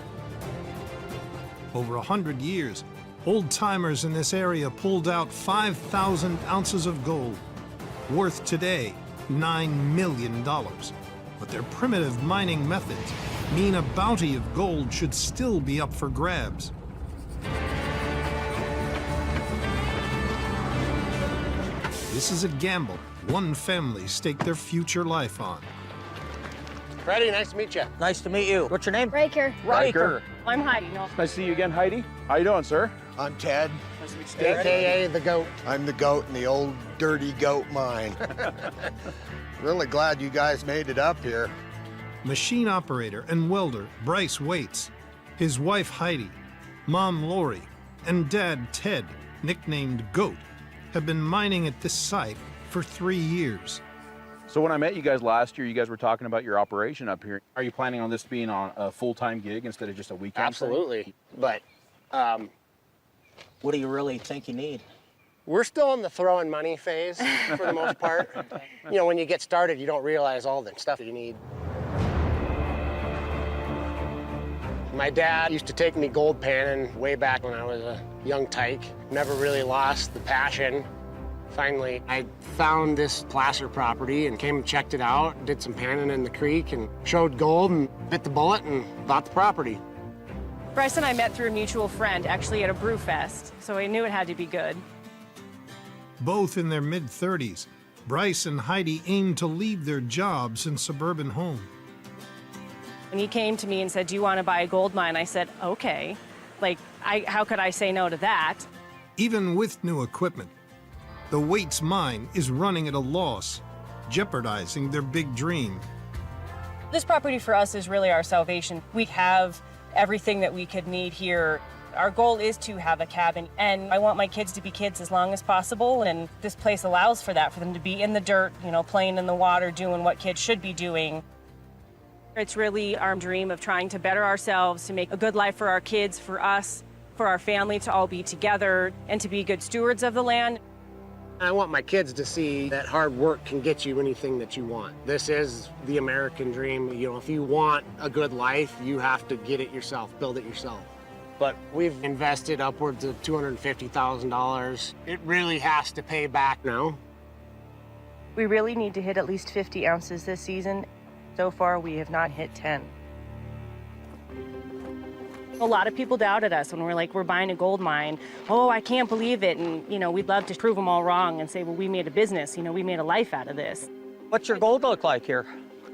I: Over 100 years, old-timers in this area pulled out 5,000 ounces of gold, worth today $9 million. But their primitive mining methods mean a bounty of gold should still be up for grabs. This is a gamble one family staked their future life on.
E: Freddy, nice to meet you.
B: Nice to meet you. What's your name?
M: Riker.
B: Riker.
M: I'm Heidi. No.
A: Nice to see you again, Heidi. How you doing, sir?
N: I'm Ted,
A: Nice to meet you,
E: AKA the GOAT.
N: I'm the goat in the old dirty goat mine. Really glad you guys made it up here.
I: Machine operator and welder Bryce Waits, his wife Heidi, mom Lori, and dad Ted, nicknamed Goat, have been mining at this site for 3 years.
A: So when I met you guys last year, you guys were talking about your operation up here. Are you planning on this being on a full-time gig instead of just a weekend
E: Absolutely.
A: thing?
E: But
B: What do you really think you need?
E: we're still in the throwing money phase for the most part. You know, when you get started, you don't realize all the stuff you need. My dad used to take me gold panning way back when I was a young tyke. Never really lost the passion. Finally, I found this placer property and came and checked it out, did some panning in the creek and showed gold and bit the bullet and bought the property.
M: Bryce and I met through a mutual friend, actually at a brew fest, so I knew it had to be good.
I: Both in their mid-30s, Bryce and Heidi aimed to leave their jobs and suburban home.
M: When he came to me and said, "Do you want to buy a gold mine?" I said, "Okay." Like, how could I say no to that?
I: Even with new equipment, the Waits mine is running at a loss, jeopardizing their big dream.
M: This property for us is really our salvation. We have everything that we could need here. Our goal is to have a cabin, and I want my kids to be kids as long as possible, and this place allows for that, for them to be in the dirt, you know, playing in the water, doing what kids should be doing. It's really our dream of trying to better ourselves, to make a good life for our kids, for us, for our family, to all be together, and to be good stewards of the land.
O: I want my kids to see that hard work can get you anything that you want. This is the American dream. You know, if you want a good life, you have to get it yourself, build it yourself. But we've invested upwards of $250,000. It really has to pay back now.
P: We really need to hit at least 50 ounces this season. So far, we have not hit 10.
M: A lot of people doubted us when we're buying a gold mine. Oh, I can't believe it. And, you know, we'd love to prove them all wrong and say, well, we made a business. You know, we made a life out of this.
B: What's your gold look like here?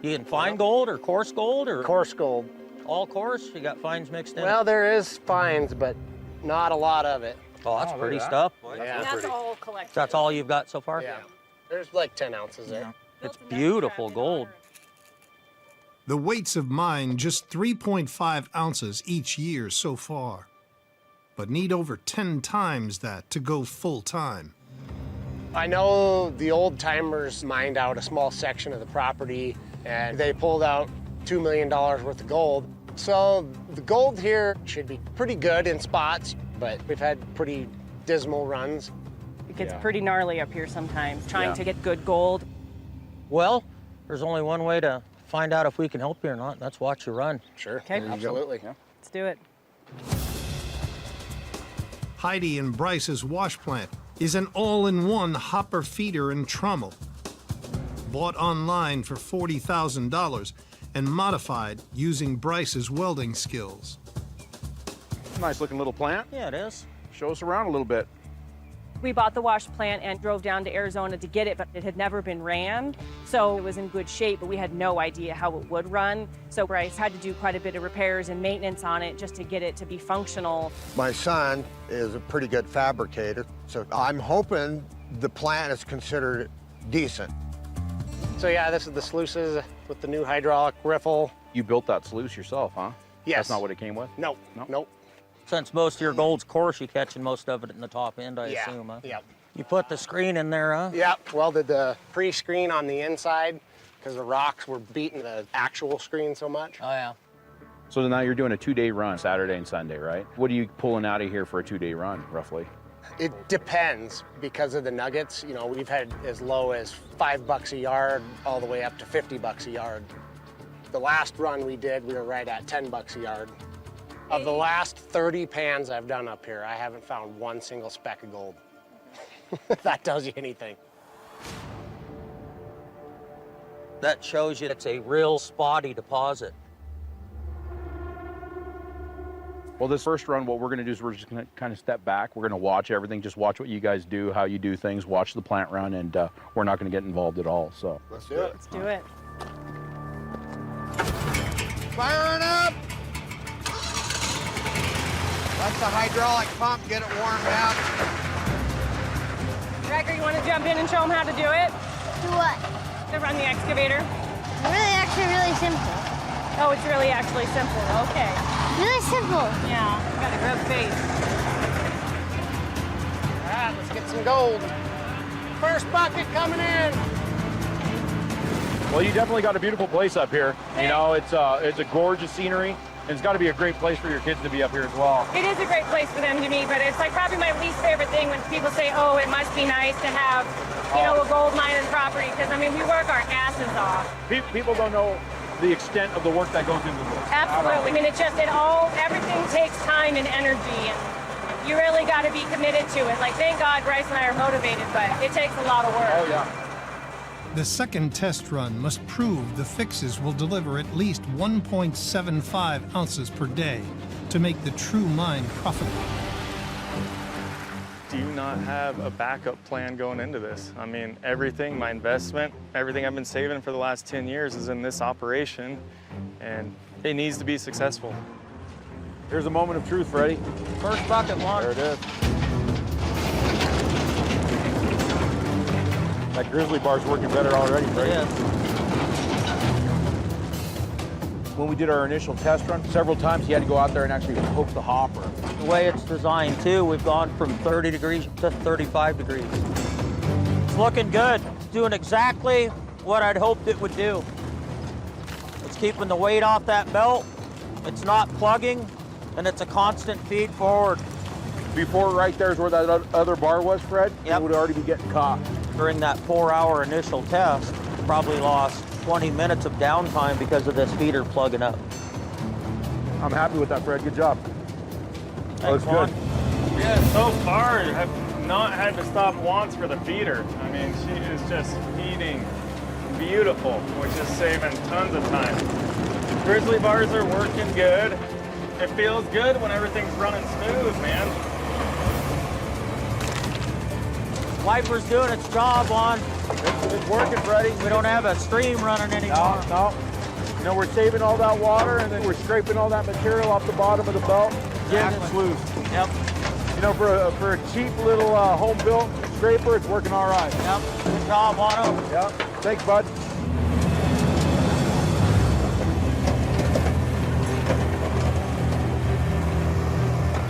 B: You getting fine gold or coarse gold? Or
O: coarse gold.
B: All coarse? You got fines mixed in?
O: Well, there is fines, but not a lot of it.
B: Oh, that's pretty stuff.
O: Yeah.
M: That's all collected.
B: That's all you've got so far?
O: Yeah. There's like 10 ounces there.
B: It's beautiful gold.
I: The weights of mine just 3.5 ounces each year so far, but need over 10 times that to go full time.
O: I know the old timers mined out a small section of the property and they pulled out $2 million worth of gold. So the gold here should be pretty good in spots, but we've had pretty dismal runs.
M: It gets pretty gnarly up here sometimes, trying to get good gold.
B: Well, there's only one way to find out if we can help you or not. That's watch you run.
O: Sure.
M: Okay.
O: Absolutely.
M: Yeah. Let's do it.
I: Heidi and Bryce's wash plant is an all-in-one hopper feeder and trommel. Bought online for $40,000 and modified using Bryce's welding skills.
A: Nice looking little plant.
B: Yeah, it is.
A: Show us around a little bit.
M: We bought the wash plant and drove down to Arizona to get it, but it had never been ran. So it was in good shape, but we had no idea how it would run. So Bryce had to do quite a bit of repairs and maintenance on it just to get it to be functional.
N: My son is a pretty good fabricator, so I'm hoping the plant is considered decent.
O: So yeah, this is the sluices with the new hydraulic riffle.
A: You built that sluice yourself, huh?
O: Yes.
A: That's not what it came with?
O: Nope. Nope.
B: Since most of your gold's coarse, you're catching most of it in the top end, I assume, huh?
O: Yep.
B: You put the screen in there, huh?
O: Yep. Welded the pre-screen on the inside because the rocks were beating the actual screen so much.
B: Oh, yeah.
A: So now you're doing a 2-day run, Saturday and Sunday, right? What are you pulling out of here for a 2-day run, roughly?
O: It depends because of the nuggets. You know, we've had as low as $5 a yard all the way up to $50 a yard. The last run we did, we were right at $10 a yard. Of the last 30 pans I've done up here, I haven't found one single speck of gold. If that tells you anything.
B: That shows you it's a real spotty deposit.
A: Well, this first run, what we're going to do is we're just going to kind of step back. We're going to watch everything, just watch what you guys do, how you do things, watch the plant run, and we're not going to get involved at all. So
O: let's do it.
M: Let's do it.
N: Firing up! Let the hydraulic pump get it warmed up.
M: Gregor, you want to jump in and show them how to do it?
Q: Do what?
M: To run the excavator?
Q: Really simple.
M: Oh, it's really actually simple. Okay.
Q: Really simple.
M: Yeah, you got a grub face.
O: All right, let's get some gold. First bucket coming in.
A: Well, you definitely got a beautiful place up here. You know, it's a gorgeous scenery. And it's got to be a great place for your kids to be up here as well.
M: It is a great place for them to be, but it's like probably my least favorite thing when people say, oh, it must be nice to have, you know, a gold mine and property, because, I mean, we work our asses off.
A: People don't know the extent of the work that goes into this.
M: Absolutely. I mean, everything takes time and energy, and you really got to be committed to it. Like, thank God Bryce and I are motivated, but it takes a lot of work.
A: Oh, yeah.
I: The second test run must prove the fixes will deliver at least 1.75 ounces per day to make the true mine profitable.
J: Do you not have a backup plan going into this? I mean, everything, my investment, everything I've been saving for the last 10 years is in this operation, and it needs to be successful.
A: Here's a moment of truth, Freddie.
B: First bucket launch.
A: There it is. That grizzly bar's working better already, Freddie.
B: Yeah.
A: When we did our initial test run, several times he had to go out there and actually poke the hopper.
B: way it's designed too. We've gone from 30 degrees to 35 degrees. It's looking good. It's doing exactly what I'd hoped it would do. It's keeping the weight off that belt. It's not plugging, and it's a constant feed forward.
A: Before, right there is where that other bar was, Fred.
B: Yep.
A: It would already be getting caught.
B: During that 4-hour initial test, probably lost 20 minutes of downtime because of this feeder plugging up.
A: I'm happy with that, Fred. Good job.
B: Thanks,
A: Looks good.
R: Yeah, so far I've not had to stop once for the feeder. I mean, she is just feeding beautiful, which is saving tons of time. Grizzly bars are working good. It feels good when everything's running smooth, man.
B: Wiper's doing its job on.
A: It's working, Freddy.
B: We don't have a stream running anymore.
A: No. You know, we're saving all that water, and then we're scraping all that material off the bottom of the belt, getting it sluiced.
B: Yep.
A: You know, for a cheap little home-built scraper, it's working all right.
B: Yep. Good job, Wano.
A: Yep. Thanks, bud.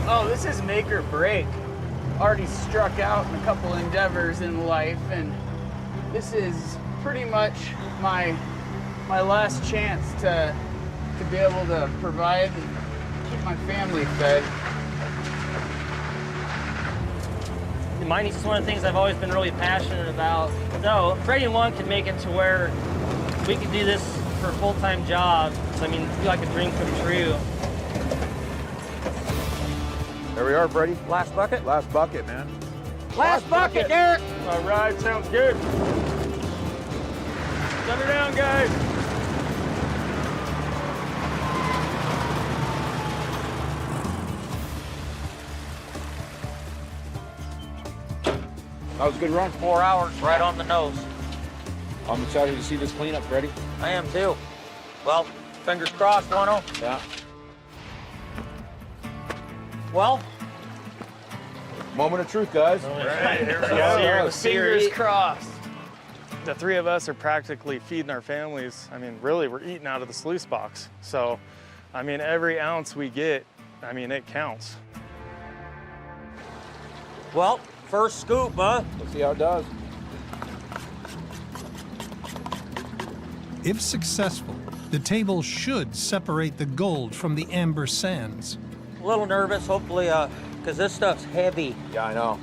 S: Oh, this is make or break. Already struck out in a couple endeavors in life, and this is pretty much my last chance to be able to provide and keep my family fed.
T: Mining's just one of the things I've always been really passionate about. So Freddy Juan can make it to where we could do this for a full-time job. So I mean, it'd be like a dream come true.
A: There we are, Freddy.
B: Last bucket?
A: Last bucket, man.
B: Last bucket, Derek!
R: All right, sounds good. Shut her down, guys.
A: That was a good run.
B: 4 hours, right on the nose.
A: I'm excited to see this cleanup, Freddy.
B: I am too. Well, fingers crossed, Wano.
A: Yeah.
B: Well,
A: moment of truth, guys.
R: Right, here we go.
S: Fingers crossed.
R: The three of us are practically feeding our families. I mean, really, we're eating out of the sluice box. So, I mean, every ounce we get, I mean, it counts.
B: well, first scoop, huh?
A: Let's see how it does.
I: If successful, the table should separate the gold from the amber sands.
B: A little nervous, hopefully, because this stuff's heavy.
A: Yeah, I know.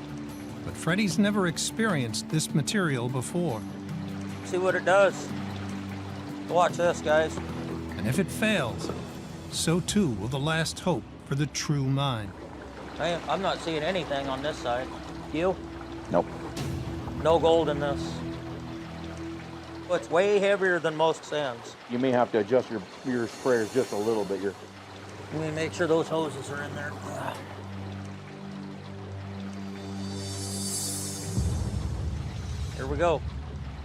I: But Freddy's never experienced this material before.
B: See what it does. Watch this, guys.
I: And if it fails, so too will the last hope for the true mine.
B: I'm not seeing anything on this side. You?
A: Nope.
B: No gold in this. Well, it's way heavier than most sands.
A: You may have to adjust your sprayers just a little bit here.
B: Let me make sure those hoses are in there. Here we go.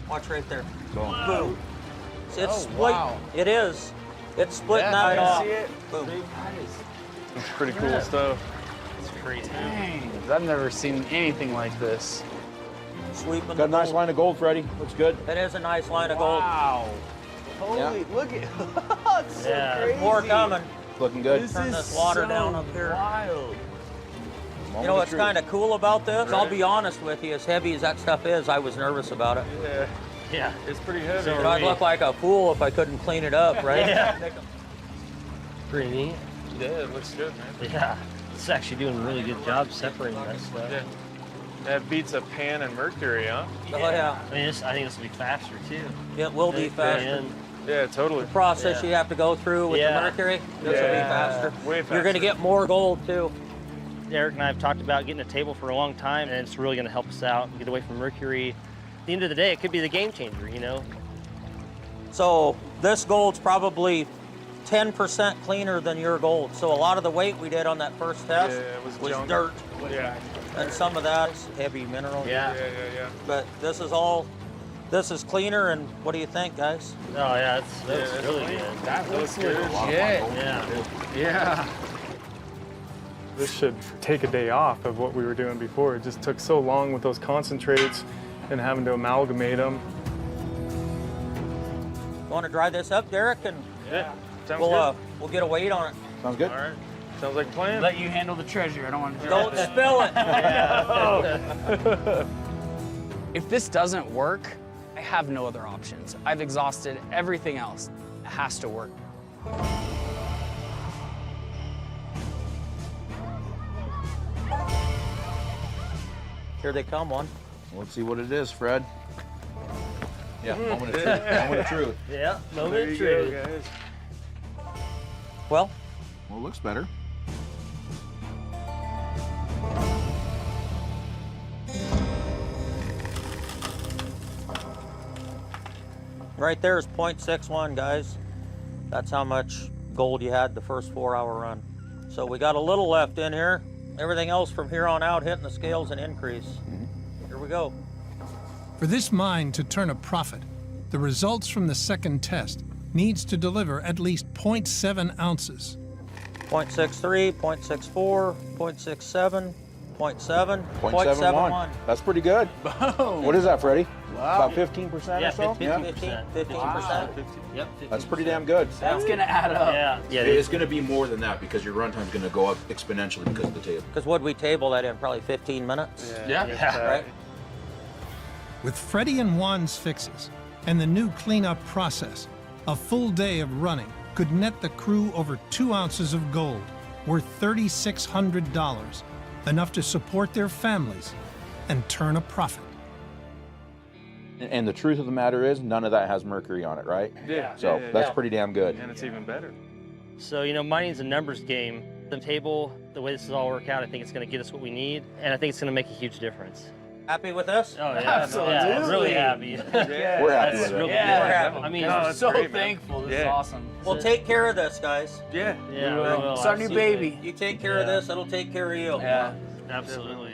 B: Watch right there. Boom. See, it's split.
S: Wow.
B: It is. It's splitting
S: Yeah,
B: that
S: I
B: off.
S: see it.
B: Boom.
R: It's pretty cool stuff.
T: It's crazy.
S: Dang, I've never seen anything like this.
B: Sweeping
A: Got a nice line of gold, Freddy. Looks good.
B: It is a nice line of gold.
S: Wow. Holy, look at it's so
B: Yeah,
S: crazy.
B: more coming.
A: Looking good.
S: This
B: Turn
S: is
B: this water
S: so
B: down up here.
S: wild.
B: You know what's kind of cool about this? I'll be honest with you, as heavy as that stuff is, I was nervous about it.
R: Yeah,
T: Yeah.
R: it's pretty heavy.
B: You know, I'd look like a fool if I couldn't clean it up, right?
T: Yeah. Pretty neat.
R: Yeah, it looks good, man.
T: Yeah. It's actually doing a really good job separating that stuff.
R: Yeah. That beats a pan and mercury, huh?
B: Oh, yeah.
T: I mean, I think this will be faster too.
B: It will be faster.
R: Yeah, totally.
B: The process
T: Yeah.
B: you have to go through with the mercury, this will be faster.
R: Way faster.
B: You're going to get more gold, too.
T: Eric and I have talked about getting a table for a long time, and it's really going to help us out and get away from mercury. At the end of the day, it could be the game changer, you know?
B: So this gold's probably 10% cleaner than your gold. So a lot of the weight we did on that first test was
R: junk.
B: dirt.
R: Yeah.
B: And some of that's heavy mineral.
T: Yeah.
R: Yeah.
B: But this is cleaner, and what do you think, guys?
T: Oh, yeah, that's really good.
S: That looks
R: good.
S: legit.
T: Yeah.
R: Yeah.
J: This should take a day off of what we were doing before. It just took so long with those concentrates and having to amalgamate them.
B: Want to dry this up, Derek? And
R: Yeah. Sounds
B: we'll get a weight on it.
A: Sounds good.
R: All right. Sounds like a plan.
S: Let you handle the treasure. I don't want to do
B: Don't
S: that.
B: spill it.
S: If this doesn't work, I have no other options. I've exhausted everything else. It has to work.
B: Here they come, one.
A: Let's see what it is, Fred. Yeah, moment of truth. Moment of truth.
T: Yeah,
R: There
T: moment of
R: you go,
T: truth.
R: guys.
B: Well,
A: Well, it looks better.
B: right there is 0.61, guys. That's how much gold you had the first 4-hour run. So we got a little left in here. Everything else from here on out hitting the scales and increase. Here we go.
I: For this mine to turn a profit, the results from the second test needs to deliver at least 0.7 ounces.
B: 0.63, 0.64, 0.67, 0.7,
A: 0.71. That's pretty good.
S: Boom.
A: What is that, Freddie?
S: Wow.
A: About 15% or so?
B: 15%. 15%.
T: Yep.
A: That's pretty damn good.
S: That's gonna add up.
T: Yeah.
K: It's going to be more than that because your runtime's going to go up exponentially because of the table.
B: Because would we table that in probably 15 minutes?
S: Yeah.
B: Right?
I: With Freddy and Juan's fixes and the new cleanup process, a full day of running could net the crew over 2 ounces of gold, worth $3,600, enough to support their families and turn a profit.
A: And the truth of the matter is, none of that has mercury on it, right?
R: Yeah.
A: So
R: yeah,
A: that's
R: yeah.
A: pretty damn good.
R: And it's even better.
T: So, you know, mining's a numbers game. The table, the way this is all work out, I think it's going to get us what we need, and I think it's going to make a huge difference.
B: Happy with this?
T: Oh, yeah.
S: Absolutely.
T: Yeah, really happy.
S: Yeah.
A: We're happy
T: That's
A: with it.
T: really
S: Yeah.
T: we're happy. I mean,
R: No, that's
S: so
R: great, man.
S: thankful. This is
R: Yeah.
S: awesome.
B: Well, take care of this, guys.
R: Yeah.
T: yeah, we will.
S: It's our new
T: Absolutely.
S: baby.
B: You take care of this, it'll take care of you.
S: Yeah.
T: Absolutely.